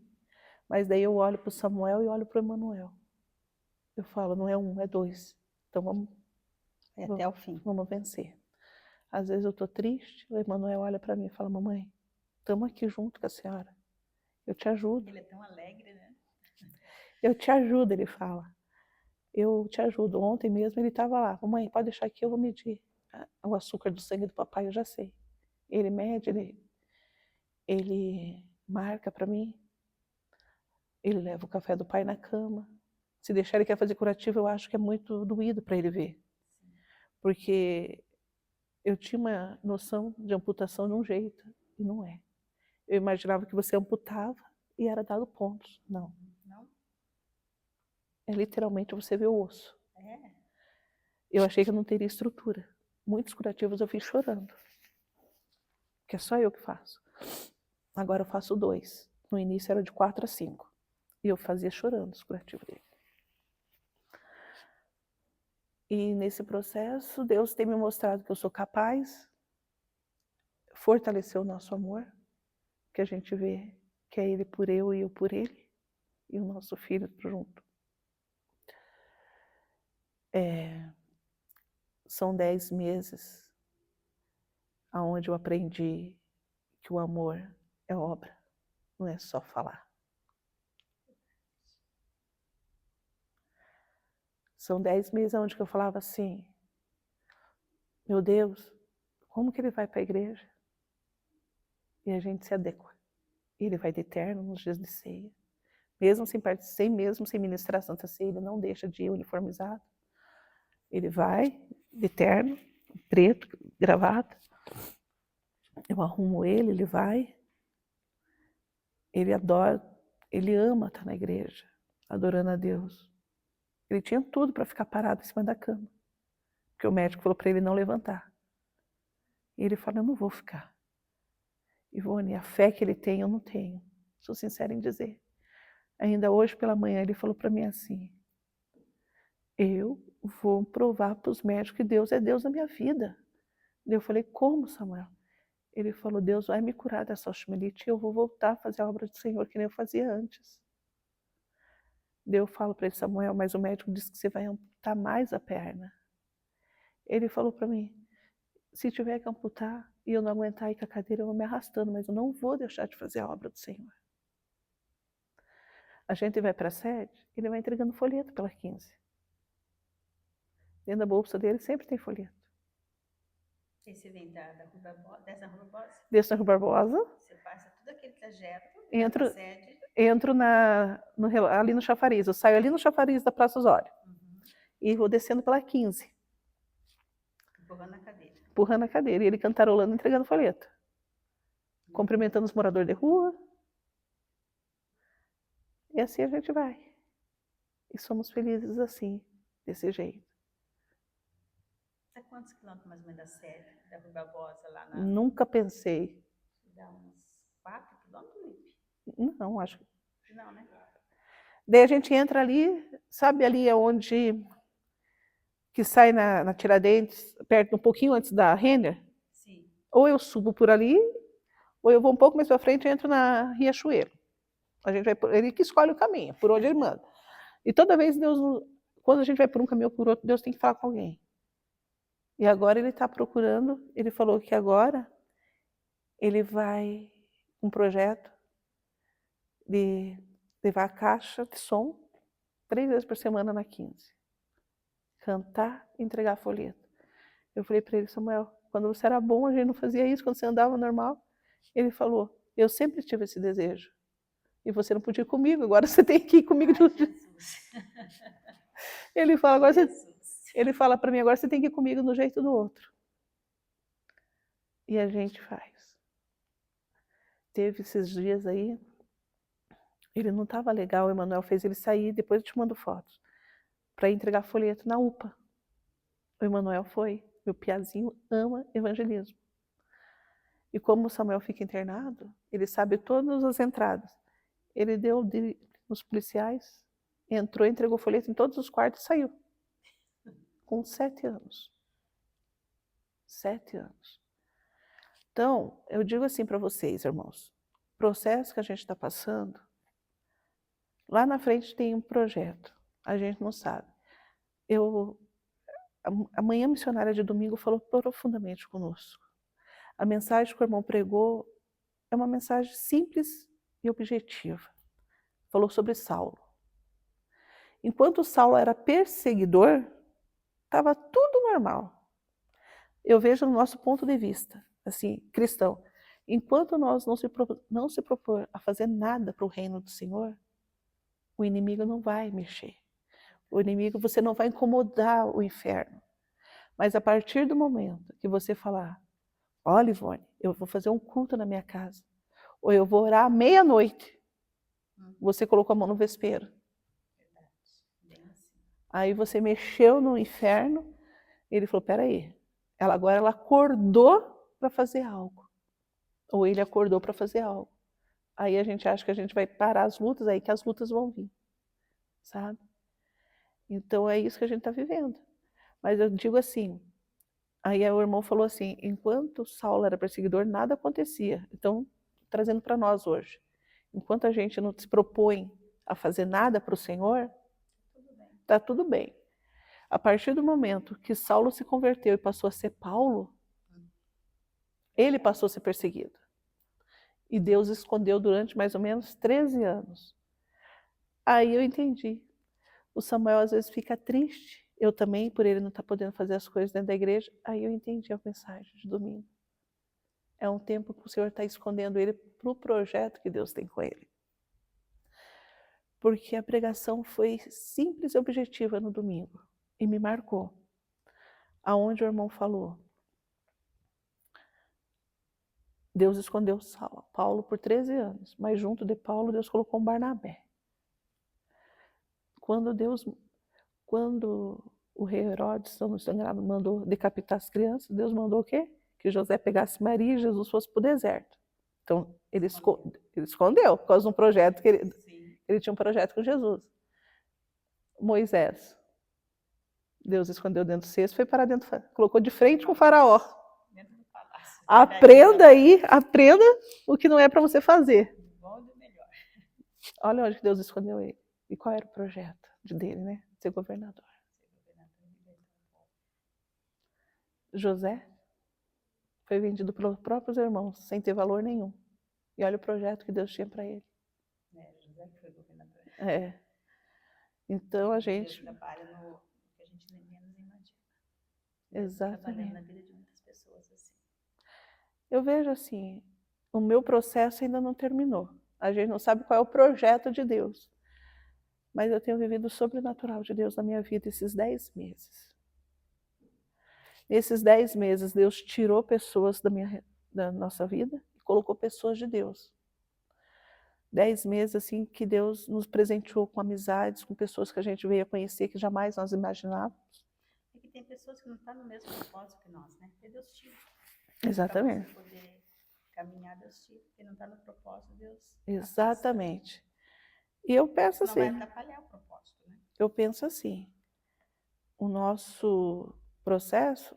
B: Mas daí eu olho para o Samuel e olho para o Emanuel. Eu falo, não é um, é dois. Então vamos
A: até o fim.
B: Vamos vencer. Às vezes eu estou triste, o Emanuel olha para mim e fala, mamãe, estamos aqui junto com a senhora. Eu te ajudo.
A: Ele é tão alegre, né?
B: Eu te ajudo, ele fala. Eu te ajudo. Ontem mesmo ele estava lá. Mamãe, pode deixar aqui, eu vou medir o açúcar do sangue do papai, eu já sei. Ele mede, ele marca para mim. Ele leva o café do pai na cama. Se deixar ele quer fazer curativo, eu acho que é muito doído para ele ver. Porque eu tinha uma noção de amputação de um jeito, e não é. Eu imaginava que você amputava e era dado pontos. Não.
A: Não?
B: É literalmente você vê o osso.
A: É.
B: Eu achei que eu não teria estrutura. Muitos curativos eu fiz chorando. Que é só eu que faço. Agora eu faço 2. No início era de 4 a 5. E eu fazia chorando os curativos dele. E nesse processo, Deus tem me mostrado que eu sou capaz. fortaleceu o nosso amor, que a gente vê que é ele por eu e eu por ele, e o nosso filho junto. São 10 meses onde eu aprendi que o amor é obra, não é só falar. São 10 meses onde eu falava assim, meu Deus, como que ele vai para a igreja? E a gente se adequa. Ele vai de terno nos dias de ceia. Mesmo sem ministrar a Santa Ceia, ele não deixa de ir uniformizado. Ele vai de terno, preto, gravata. Eu arrumo ele, ele vai. Ele adora, ele ama estar na igreja, adorando a Deus. Ele tinha tudo para ficar parado em cima da cama, porque o médico falou para ele não levantar. E ele fala, eu não vou ficar. Ivone, a fé que ele tem, eu não tenho. Sou sincera em dizer. Ainda hoje pela manhã ele falou para mim assim, eu vou provar para os médicos que Deus é Deus na minha vida. Eu falei, como, Samuel? Ele falou, Deus vai me curar dessa osteomielite e eu vou voltar a fazer a obra do Senhor que nem eu fazia antes. Eu falo para ele, Samuel, mas o médico disse que você vai amputar mais a perna. Ele falou para mim, se tiver que amputar e eu não aguentar ir com a cadeira, eu vou me arrastando, mas eu não vou deixar de fazer a obra do Senhor. A gente vai para a sede, ele vai entregando folheto pela 15. Dentro da bolsa dele sempre tem folheto.
A: Esse vem dessa Rua Barbosa?
B: Desço na Rua Barbosa.
A: Você passa todo aquele trajeto,
B: entro,
A: sede.
B: Entro ali no chafariz. Eu saio ali no chafariz da Praça Osório. E vou descendo pela 15.
A: Empurrando a cadeira.
B: Empurrando a cadeira. E ele cantarolando, entregando folheto. Cumprimentando os moradores de rua. E assim a gente vai. E somos felizes assim, desse jeito.
A: Há quantos quilômetros mais ou menos da sede, da Rua Barbosa, lá na...
B: Nunca pensei.
A: Dá uns 4 quilômetros, Lipe?
B: Não, acho que...
A: Não, né?
B: Daí a gente entra ali, sabe ali onde... que sai na Tiradentes, perto, um pouquinho antes da Renner?
A: Sim.
B: Ou eu subo por ali, ou eu vou um pouco mais para frente e entro na Riachuelo. A gente vai ele que escolhe o caminho, por onde ele manda. E toda vez Deus, quando a gente vai por um caminho ou por outro, Deus tem que falar com alguém. E agora ele está procurando, ele falou que agora ele vai um projeto de levar a caixa de som 3 vezes por semana na 15. Cantar e entregar folheto. Eu falei para ele, Samuel, quando você era bom, a gente não fazia isso, quando você andava normal. Ele falou, eu sempre tive esse desejo. E você não podia ir comigo, agora você tem que ir comigo. Ele fala, agora ele fala para mim, agora você tem que ir comigo no jeito do outro. E a gente faz. Teve esses dias aí, ele não estava legal, o Emanuel fez ele sair, depois eu te mando fotos, para entregar folheto na UPA. O Emanuel foi, meu piazinho ama evangelismo. E como o Samuel fica internado, ele sabe todas as entradas. Ele deu nos policiais, entrou, entregou folheto em todos os quartos e saiu. Com 7 anos. 7 anos. Então, eu digo assim para vocês, irmãos, o processo que a gente está passando, lá na frente tem um projeto, a gente não sabe. A manhã missionária de domingo falou profundamente conosco. A mensagem que o irmão pregou é uma mensagem simples e objetiva. Falou sobre Saulo. Enquanto Saulo era perseguidor, estava tudo normal. Eu vejo no nosso ponto de vista, assim, cristão, enquanto nós não se propor a fazer nada para o reino do Senhor, o inimigo não vai mexer. O inimigo, você não vai incomodar o inferno. Mas a partir do momento que você falar, olha, Ivone, eu vou fazer um culto na minha casa, ou eu vou orar à meia-noite, você colocou a mão no vespeiro. Aí você mexeu no inferno, ele falou, peraí, agora ela acordou para fazer algo. Ou ele acordou para fazer algo. Aí a gente acha que a gente vai parar as lutas, aí que as lutas vão vir. Sabe? Então é isso que a gente está vivendo. Mas eu digo assim, Aí o irmão falou assim, enquanto Saulo era perseguidor, nada acontecia. Então, trazendo para nós hoje, enquanto a gente não se propõe a fazer nada para o Senhor, está tudo bem. A partir do momento que Saulo se converteu e passou a ser Paulo, ele passou a ser perseguido. E Deus escondeu durante mais ou menos 13 anos. Aí eu entendi. O Samuel às vezes fica triste, eu também, por ele não estar podendo fazer as coisas dentro da igreja. Aí eu entendi a mensagem de domingo. É um tempo que o Senhor está escondendo ele para o projeto que Deus tem com ele. Porque a pregação foi simples e objetiva no domingo. E me marcou. Aonde o irmão falou. Deus escondeu Paulo por 13 anos. Mas junto de Paulo, Deus colocou um Barnabé. Quando o rei Herodes, se eu não estou enganado, mandou decapitar as crianças, Deus mandou o quê? Que José pegasse Maria e Jesus fosse para o deserto. Então, ele escondeu, por causa de um projeto que ele tinha um projeto com Jesus. Moisés, Deus escondeu dentro do cesto, foi parar dentro, colocou de frente com o faraó. Aprenda aí, aprenda o que não é para você fazer. Olha onde Deus escondeu ele. E qual era o projeto dele, né? Ser governador. José foi vendido pelos próprios irmãos, sem ter valor nenhum. E olha o projeto que Deus tinha para ele.
A: José que foi governador.
B: Então a gente...
A: Deus trabalha no que a gente nem menos imagina.
B: Exatamente.
A: Trabalhando na vida de muitas pessoas assim.
B: Eu vejo assim, o meu processo ainda não terminou. A gente não sabe qual é o projeto de Deus. Mas eu tenho vivido o sobrenatural de Deus na minha vida esses 10 meses. Nesses 10 meses, Deus tirou pessoas da nossa vida e colocou pessoas de Deus. 10 meses assim que Deus nos presenteou com amizades, com pessoas que a gente veio a conhecer que jamais nós imaginávamos.
A: É que tem pessoas que não estão no mesmo propósito que nós, né? Porque Deus tira.
B: Exatamente.
A: Para você poder caminhar, Deus tira. Quem não está no propósito, Deus...
B: Exatamente. E eu penso assim...
A: Não vai atrapalhar o propósito, né?
B: Eu penso assim, o nosso processo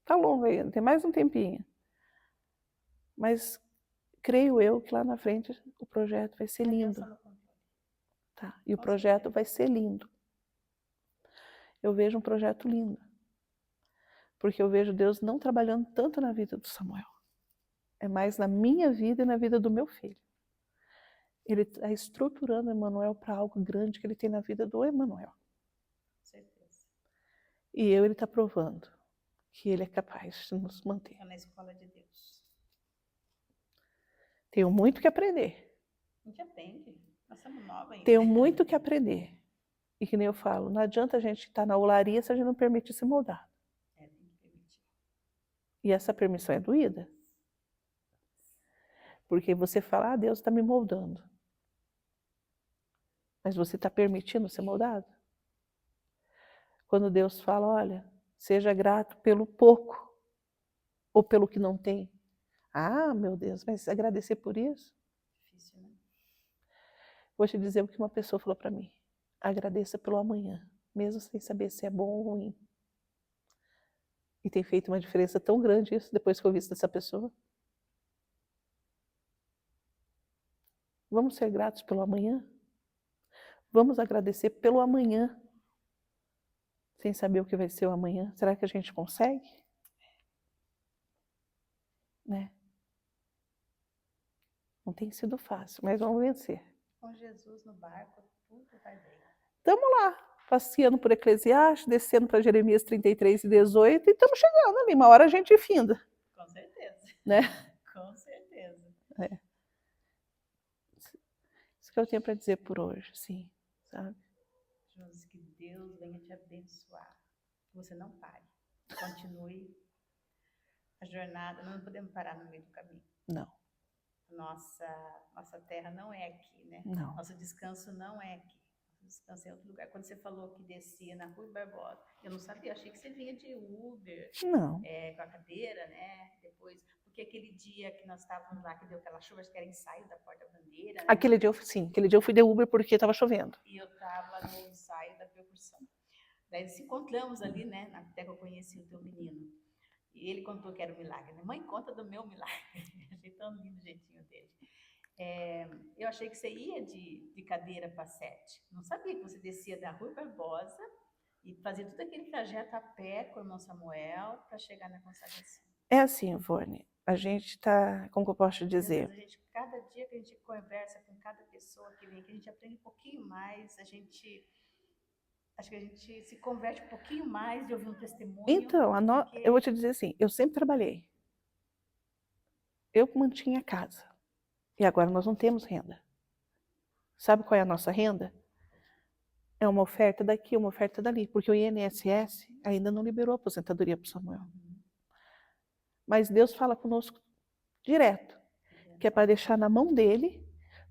B: está longo ainda, tem mais um tempinho. Mas creio eu que lá na frente o projeto vai ser lindo. Tá? E o projeto vai ser lindo. Eu vejo um projeto lindo. Porque eu vejo Deus não trabalhando tanto na vida do Samuel. É mais na minha vida e na vida do meu filho. Ele está estruturando o Emanuel para algo grande que ele tem na vida do Emanuel.
A: Certeza.
B: E ele está provando que ele é capaz de nos manter.
A: Está na escola de Deus.
B: Tenho muito que aprender.
A: A gente aprende. Nós somos novos ainda.
B: Tenho muito que aprender. E que nem eu falo, não adianta a gente estar na olaria se a gente não permite se moldar.
A: Tem que permitir.
B: E essa permissão é doída. Porque você fala, Deus está me moldando. Mas você está permitindo ser moldado? Quando Deus fala, olha, seja grato pelo pouco ou pelo que não tem. Ah, meu Deus, mas agradecer por isso?
A: Difícil, né?
B: Vou te dizer o que uma pessoa falou para mim. Agradeça pelo amanhã, mesmo sem saber se é bom ou ruim. E tem feito uma diferença tão grande isso, depois que eu vi dessa pessoa. Vamos ser gratos pelo amanhã? Vamos agradecer pelo amanhã, sem saber o que vai ser o amanhã. Será que a gente consegue? Né? Não tem sido fácil, mas vamos vencer.
A: Com Jesus no barco, tudo vai bem.
B: Estamos lá, passeando por Eclesiastes, descendo para Jeremias 33 e 18, e estamos chegando ali. Uma hora a gente finda.
A: Com certeza.
B: Né?
A: Com certeza.
B: É. Isso que eu tenho para dizer por hoje, sim, sabe?
A: Josi, que Deus venha te abençoar. Que você não pare. Continue a jornada. Nós não podemos parar no meio do caminho.
B: Não.
A: Nossa terra não é aqui, né?
B: Não.
A: Nosso descanso não é aqui. Nosso descanso é em outro lugar. Quando você falou que descia na Rua Barbosa, eu não sabia, achei que você vinha de Uber.
B: Não.
A: Com a cadeira, né? Depois, porque aquele dia que nós estávamos lá, que deu aquela chuva, acho que era ensaio da Porta-Bandeira, né?
B: Aquele dia eu fui de Uber porque estava chovendo.
A: E eu estava no ensaio da percussão. Daí nos encontramos ali, né? Até que eu conheci o teu menino. E ele contou que era um milagre, né? Mãe, conta do meu milagre. Achei tão lindo o jeitinho dele. Eu achei que você ia de cadeira para sete. Não sabia que você descia da Rui Barbosa e fazia todo aquele trajeto a pé com o irmão Samuel para chegar na consagração.
B: É assim, Ivone, a gente está, como que eu posso
A: Meu Deus,
B: dizer?
A: cada dia que a gente conversa com cada pessoa que vem aqui, a gente aprende um pouquinho mais, acho que a gente se converte um pouquinho mais de ouvir um testemunho.
B: Então, eu vou te dizer assim, eu sempre trabalhei. Eu mantinha a casa. E agora nós não temos renda. Sabe qual é a nossa renda? É uma oferta daqui, uma oferta dali, porque o INSS ainda não liberou a aposentadoria para o Samuel. Mas Deus fala conosco direto, que é para deixar na mão dele,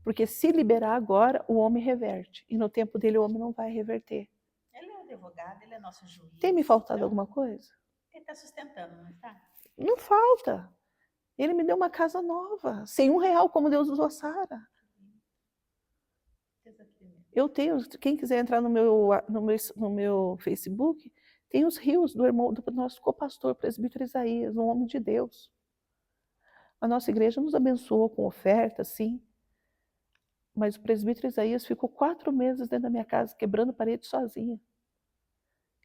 B: porque se liberar agora, o homem reverte. E no tempo dele, o homem não vai reverter.
A: Ele é um advogado, ele é nosso juiz.
B: Tem me faltado alguma coisa?
A: Ele está sustentando, não está?
B: Não falta. Ele me deu uma casa nova, sem R$1, como Deus usou a Sara. Eu tenho, quem quiser entrar no meu Facebook, tem os rios do nosso copastor, presbítero Isaías, um homem de Deus. A nossa igreja nos abençoou com oferta, sim. Mas o presbítero Isaías ficou 4 meses dentro da minha casa, quebrando parede sozinha.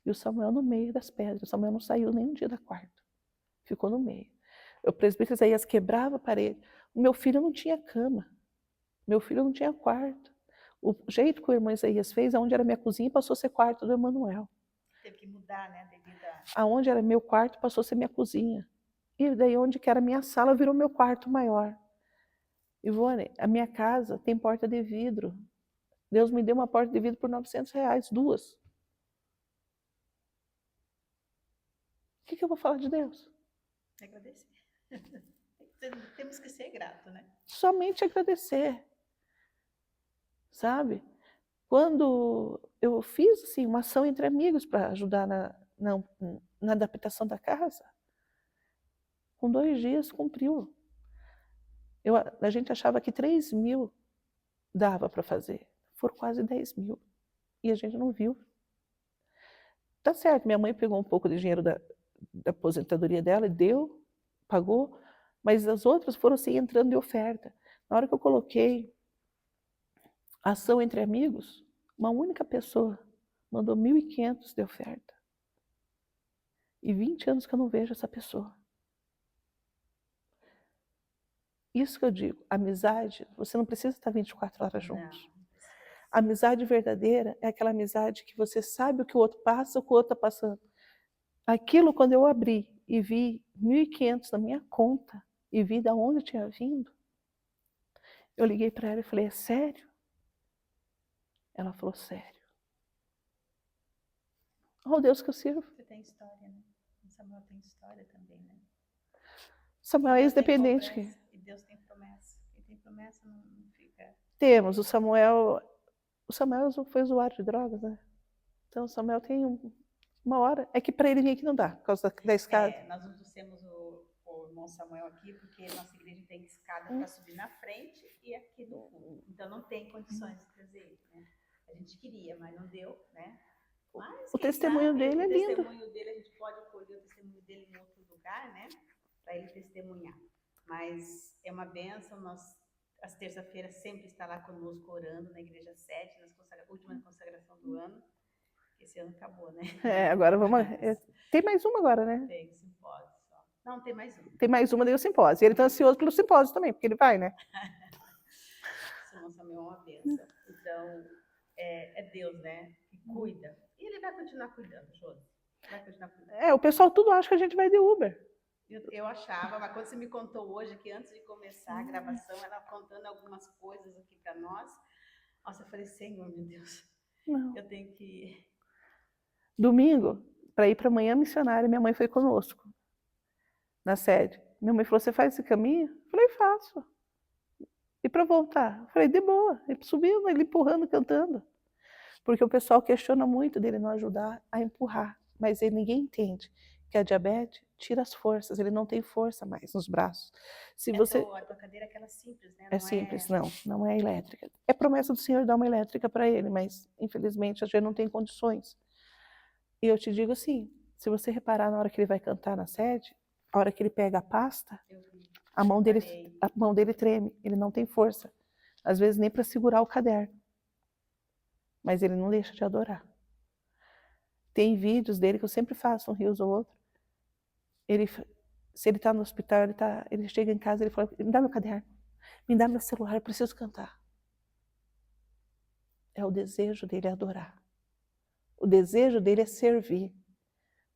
B: E o Samuel no meio das pedras. O Samuel não saiu nem um dia da quarto. Ficou no meio. O presbítero Isaías quebrava a parede. O meu filho não tinha cama. Meu filho não tinha quarto. O jeito que o irmão Isaías fez, aonde era minha cozinha, passou a ser quarto do Emanuel.
A: Teve que mudar, né? Devido
B: Aonde era meu quarto, passou a ser minha cozinha. E daí onde que era minha sala, virou meu quarto maior. Ivone, a minha casa tem porta de vidro. Deus me deu uma porta de vidro por R$900, 2. O que eu vou falar de Deus?
A: Agradecer. Temos que ser grato, né?
B: Somente agradecer. Sabe? Quando eu fiz assim, uma ação entre amigos para ajudar na adaptação da casa, com 2 dias cumpriu. A gente achava que 3.000 dava para fazer. Foram quase 10.000. E a gente não viu. Tá certo, minha mãe pegou um pouco de dinheiro da aposentadoria dela e deu, pagou, mas as outras foram assim entrando de oferta. Na hora que eu coloquei ação entre amigos, uma única pessoa mandou 1.500 de oferta. E 20 anos que eu não vejo essa pessoa. Isso que eu digo, amizade, você não precisa estar 24 horas juntos. A amizade verdadeira é aquela amizade que você sabe o que o outro passa, o que o outro está passando. Aquilo, quando eu abri e vi 1.500 na minha conta, e vi de onde tinha vindo, eu liguei para ela e falei, é sério? Ela falou, sério. Oh, Deus que eu sirvo.
A: Você tem história, né? O Samuel tem história também, né?
B: Samuel é ex-dependente.
A: E Deus tem promessa. Quem tem promessa não fica...
B: Temos, o Samuel foi usuário de drogas, né? Então o Samuel tem uma hora. É que para ele vir aqui não dá, por causa da escada.
A: Nós não trouxemos o irmão Samuel aqui, porque nossa igreja tem escada para subir na frente e aqui no fundo. Então não tem condições de trazer ele, né? A gente queria, mas não deu, né? Mas,
B: o testemunho dele é lindo.
A: O testemunho dele, a gente pode acolher o testemunho dele em outro lugar, né? Para ele testemunhar. Mas é uma bênção, às terça-feiras sempre está lá conosco orando na Igreja 7, na última consagração do ano. Esse ano acabou, né?
B: Agora vamos... Tem mais uma agora, né?
A: Tem, simpósio só. Não, tem mais uma.
B: Tem mais uma, daí o simpósio. Ele está ansioso pelo simpósio também, porque ele vai, né?
A: Simão Samuel é uma bênção. Então, é Deus, né? Que cuida. E ele vai continuar cuidando, Josi. Vai continuar cuidando.
B: O pessoal tudo acha que a gente vai de Uber.
A: Eu achava, mas quando você me contou hoje, que antes de começar a gravação, ela contando algumas coisas aqui para nós, nossa, eu falei, Senhor, meu Deus,
B: não.
A: Eu tenho que...
B: Domingo, para ir para a manhã missionária, minha mãe foi conosco, na sede. Minha mãe falou, você faz esse caminho? Eu falei, faço. E para voltar? Eu falei, de boa. Ele subiu, ele empurrando, cantando. Porque o pessoal questiona muito dele não ajudar a empurrar, mas ninguém entende que a diabetes tira as forças, ele não tem força mais nos braços. Se você...
A: A tua cadeira é aquela simples, né?
B: Não simples, não é elétrica. É promessa do Senhor dar uma elétrica para ele, mas infelizmente a gente não tem condições. E eu te digo assim, se você reparar na hora que ele vai cantar na sede, A hora que ele pega a pasta,
A: Eu vi.
B: a mão dele treme, ele não tem força. Às vezes nem para segurar o caderno. Mas ele não deixa de adorar. Tem vídeos dele que eu sempre faço, um rios ou outro. Se ele está no hospital, ele chega em casa e ele fala, me dá meu caderno, me dá meu celular, eu preciso cantar. É o desejo dele adorar. O desejo dele é servir,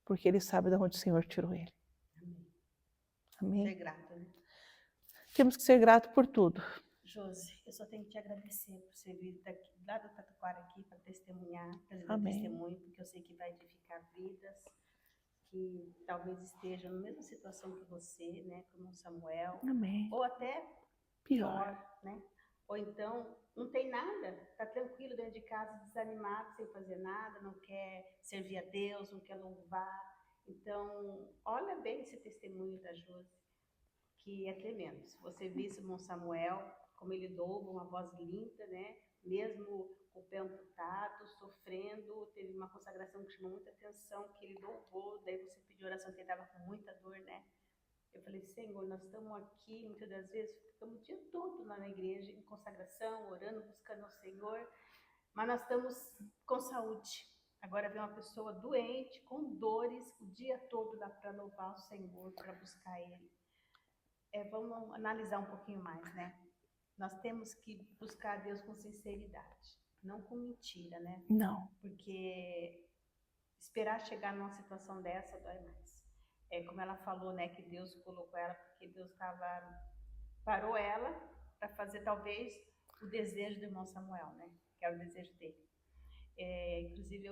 B: porque ele sabe de onde o Senhor tirou ele.
A: Amém.
B: Amém?
A: Ser grato, né?
B: Temos que ser grato por tudo.
A: Josi, eu só tenho que te agradecer por você vir daqui, lá do Tatuquara aqui para testemunhar, para dar
B: Amém.
A: testemunho, porque eu sei que vai edificar vidas que talvez estejam na mesma situação que você, né, como o Samuel,
B: Amém.
A: ou até pior, né? Ou então não tem nada, tá tranquilo dentro de casa, desanimado, sem fazer nada, não quer servir a Deus, não quer louvar. Então, olha bem esse testemunho da Josi, que é tremendo. Se você visse o irmão Samuel, como ele louva, uma voz linda, né? Mesmo com o pé amputado, sofrendo, teve uma consagração que chamou muita atenção, que ele louvou, daí você pediu oração, que ele estava com muita dor, né? Eu falei, Senhor, nós estamos aqui, muitas das vezes, ficamos o dia todo lá na igreja, em consagração, orando, buscando ao Senhor, mas nós estamos com saúde. Agora vem uma pessoa doente, com dores, o dia todo lá para louvar o Senhor, para buscar Ele. Vamos analisar um pouquinho mais, né? Nós temos que buscar Deus com sinceridade, não com mentira, né?
B: Não.
A: Porque esperar chegar numa situação dessa dói mais. É como ela falou, né, que Deus colocou ela porque Deus parou ela para fazer talvez o desejo do irmão Samuel, né? Que era o desejo dele. Inclusive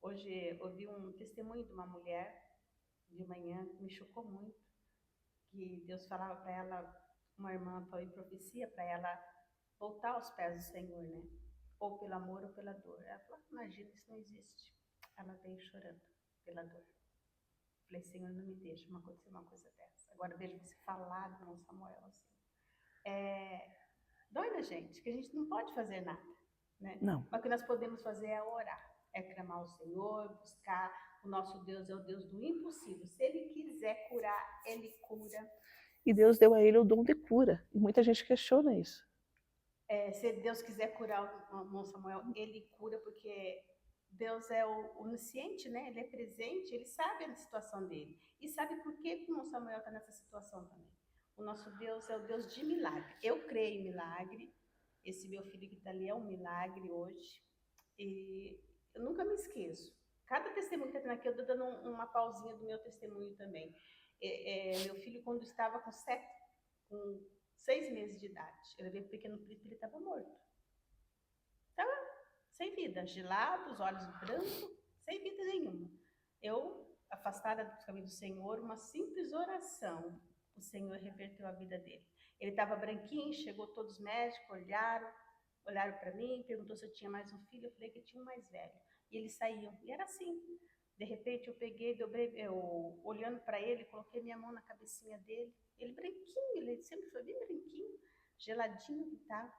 A: hoje eu vi um testemunho de uma mulher de manhã que me chocou muito, que Deus falava para ela, uma irmã falou em profecia para ela voltar aos pés do Senhor, né? Ou pelo amor ou pela dor. Ela falou, imagina, isso não existe. Ela veio chorando pela dor. Falei, Senhor, não me deixa acontecer uma coisa dessa. Agora vejo você falar do irmão Samuel assim. Dói na gente, que a gente não pode fazer nada, né?
B: Não.
A: Mas o que nós podemos fazer é orar, é clamar ao Senhor, buscar. O nosso Deus é o Deus do impossível. Se Ele quiser curar, Ele cura.
B: E Deus deu a ele o dom de cura. E muita gente questiona isso.
A: Se Deus quiser curar o irmão Samuel, Ele cura, porque Deus é onisciente, né? Ele é presente, Ele sabe a situação dele. E sabe por que o irmão Samuel está nessa situação também. O nosso Deus é o Deus de milagre. Eu creio em milagre. Esse meu filho que está ali é um milagre hoje. E eu nunca me esqueço. Cada testemunho que está tendo aqui, eu estou dando uma pausinha do meu testemunho também. Meu filho, quando estava com 6 meses de idade, eu levei para o Pequeno Príncipe, ele estava morto. Estava sem vida, gelado, os olhos brancos, sem vida nenhuma. Eu, afastada do caminho do Senhor, uma simples oração, o Senhor reverteu a vida dele. Ele estava branquinho, chegou todos os médicos, olharam para mim, perguntou se eu tinha mais um filho, eu falei que tinha um mais velho. E eles saíam, e era assim. De repente eu peguei, olhando para ele, coloquei minha mão na cabecinha dele, ele branquinho, ele sempre foi bem branquinho, geladinho que estava.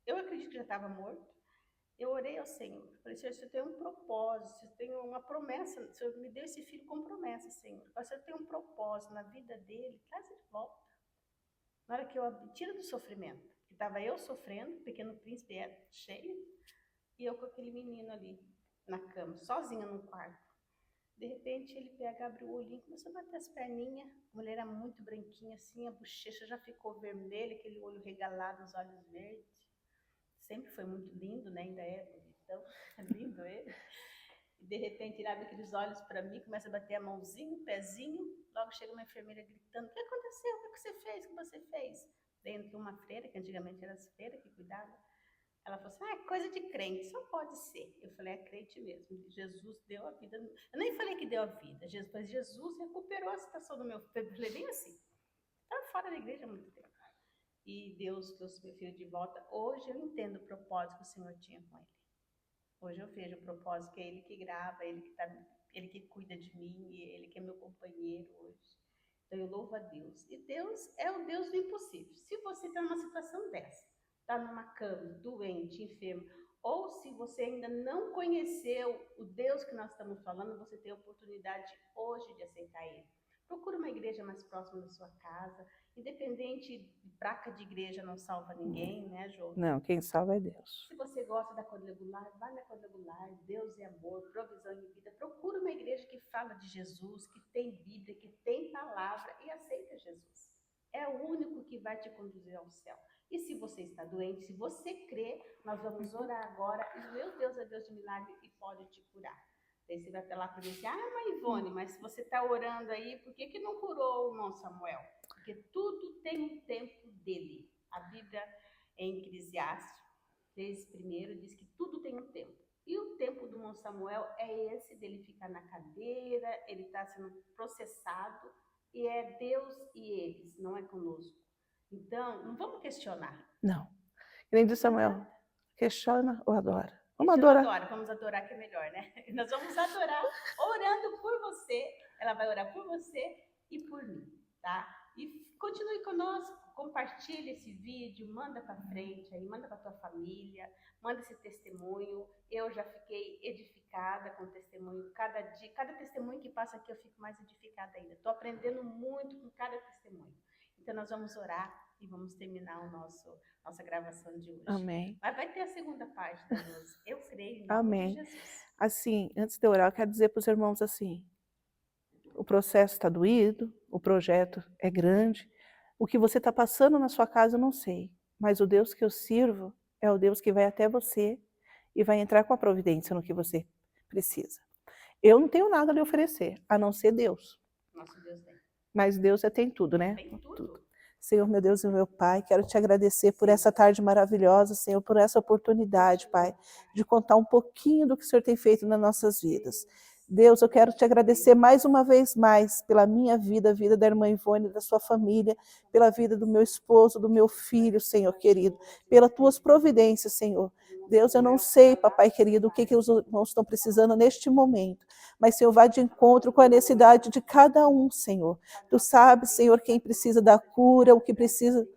A: Eu acredito que já estava morto. Eu orei ao Senhor, falei, Senhor, você tem um propósito, você tem uma promessa, o Senhor me deu esse filho com promessa, Senhor. Você tem um propósito na vida dele, traz ele de volta. Na hora que eu tiro do sofrimento, que estava eu sofrendo, o Pequeno Príncipe era cheio, e eu com aquele menino ali na cama, sozinha num quarto. De repente ele pega, abre o olhinho, começou a bater as perninhas, a mulher era muito branquinha assim, a bochecha já ficou vermelha, aquele olho regalado, os olhos verdes. Sempre foi muito lindo, né? Ainda é bonitão, lindo ele. E de repente ele abre aqueles olhos para mim, começa a bater a mãozinha, o pezinho, logo chega uma enfermeira gritando, o que aconteceu? O que você fez? O que você fez? Dentro de uma freira, que antigamente era as freiras que cuidavam. Ela falou assim, é coisa de crente, só pode ser. Eu falei, é crente mesmo, Jesus deu a vida. Eu nem falei que deu a vida, Jesus recuperou a situação do meu filho. Eu falei bem assim, estava fora da igreja há muito tempo. E Deus trouxe meu filho de volta. Hoje eu entendo o propósito que o Senhor tinha com ele. Hoje eu vejo o propósito que é Ele que grava, Ele que cuida de mim, Ele que é meu companheiro hoje. Então eu louvo a Deus. E Deus é o Deus do impossível. Se você está numa situação dessa, está numa cama, doente, enfermo, ou se você ainda não conheceu o Deus que nós estamos falando, você tem a oportunidade hoje de aceitar Ele. procura uma igreja mais próxima da sua casa. Independente de placa de igreja não salva ninguém, né, Jô?
B: Não, quem salva é Deus.
A: Se você gosta da quadrangular, vai na quadrangular. Deus é amor, provisão e vida. Procura uma igreja que fala de Jesus, que tem Bíblia, que tem palavra e aceita Jesus. É o único que vai te conduzir ao céu. E se você está doente, se você crê, nós vamos orar agora. E meu Deus é Deus de milagre e pode te curar. Daí você vai até lá para dizer, mãe Ivone, mas se você está orando aí, por que não curou o irmão Samuel? Porque tudo tem um tempo dele. A Bíblia, em Eclesiastes 3:1, diz que tudo tem um tempo. E o tempo do irmão Samuel é esse dele ficar na cadeira, ele está sendo processado, e é Deus e eles, não é conosco. Então, não vamos questionar.
B: Não. E nem disse Samuel, questiona ou adora? Vamos
A: Questiona,
B: adorar.
A: adora, vamos adorar que é melhor, né? Nós vamos adorar orando por você, ela vai orar por você e por mim, tá? E continue conosco, compartilhe esse vídeo, manda para frente aí, manda para tua família, manda esse testemunho. Eu já fiquei edificada com o testemunho, cada dia, cada testemunho que passa aqui eu fico mais edificada ainda. Estou aprendendo muito com cada testemunho. Então nós vamos orar e vamos terminar nossa gravação de hoje.
B: Amém.
A: Mas vai ter a segunda parte da música. Eu creio em nome
B: Amém.
A: de Jesus.
B: Assim, antes de orar, eu quero dizer para os irmãos assim, o processo está doído, o projeto é grande, o que você está passando na sua casa eu não sei, mas o Deus que eu sirvo é o Deus que vai até você e vai entrar com a providência no que você precisa. Eu não tenho nada a lhe oferecer, a não ser Deus.
A: Nosso Deus tem.
B: Mas Deus tem tudo, né?
A: Tem tudo.
B: Senhor, meu Deus e meu Pai, quero te agradecer por essa tarde maravilhosa, Senhor, por essa oportunidade, Pai, de contar um pouquinho do que o Senhor tem feito nas nossas vidas. Deus, eu quero te agradecer mais uma vez mais pela minha vida, a vida da irmã Ivone, da sua família, pela vida do meu esposo, do meu filho, Senhor querido, pelas tuas providências, Senhor. Deus, eu não sei, papai querido, o que os irmãos estão precisando neste momento, mas, Senhor, vá de encontro com a necessidade de cada um, Senhor. Tu sabes, Senhor, quem precisa da cura, o que precisa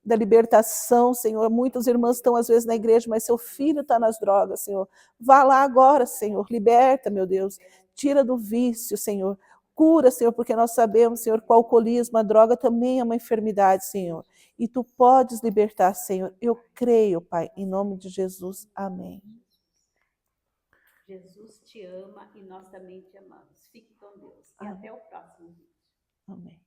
B: da libertação, Senhor. Muitas irmãs estão às vezes na igreja, mas seu filho está nas drogas, Senhor. Vá lá agora, Senhor. Liberta, meu Deus. Tira do vício, Senhor. Cura, Senhor, porque nós sabemos, Senhor, que o alcoolismo, a droga também é uma enfermidade, Senhor. E tu podes libertar, Senhor. Eu creio, Pai, em nome de Jesus. Amém.
A: Jesus te ama e nós também te amamos. Fique com Deus. E
B: Amém.
A: até o próximo vídeo.
B: Amém.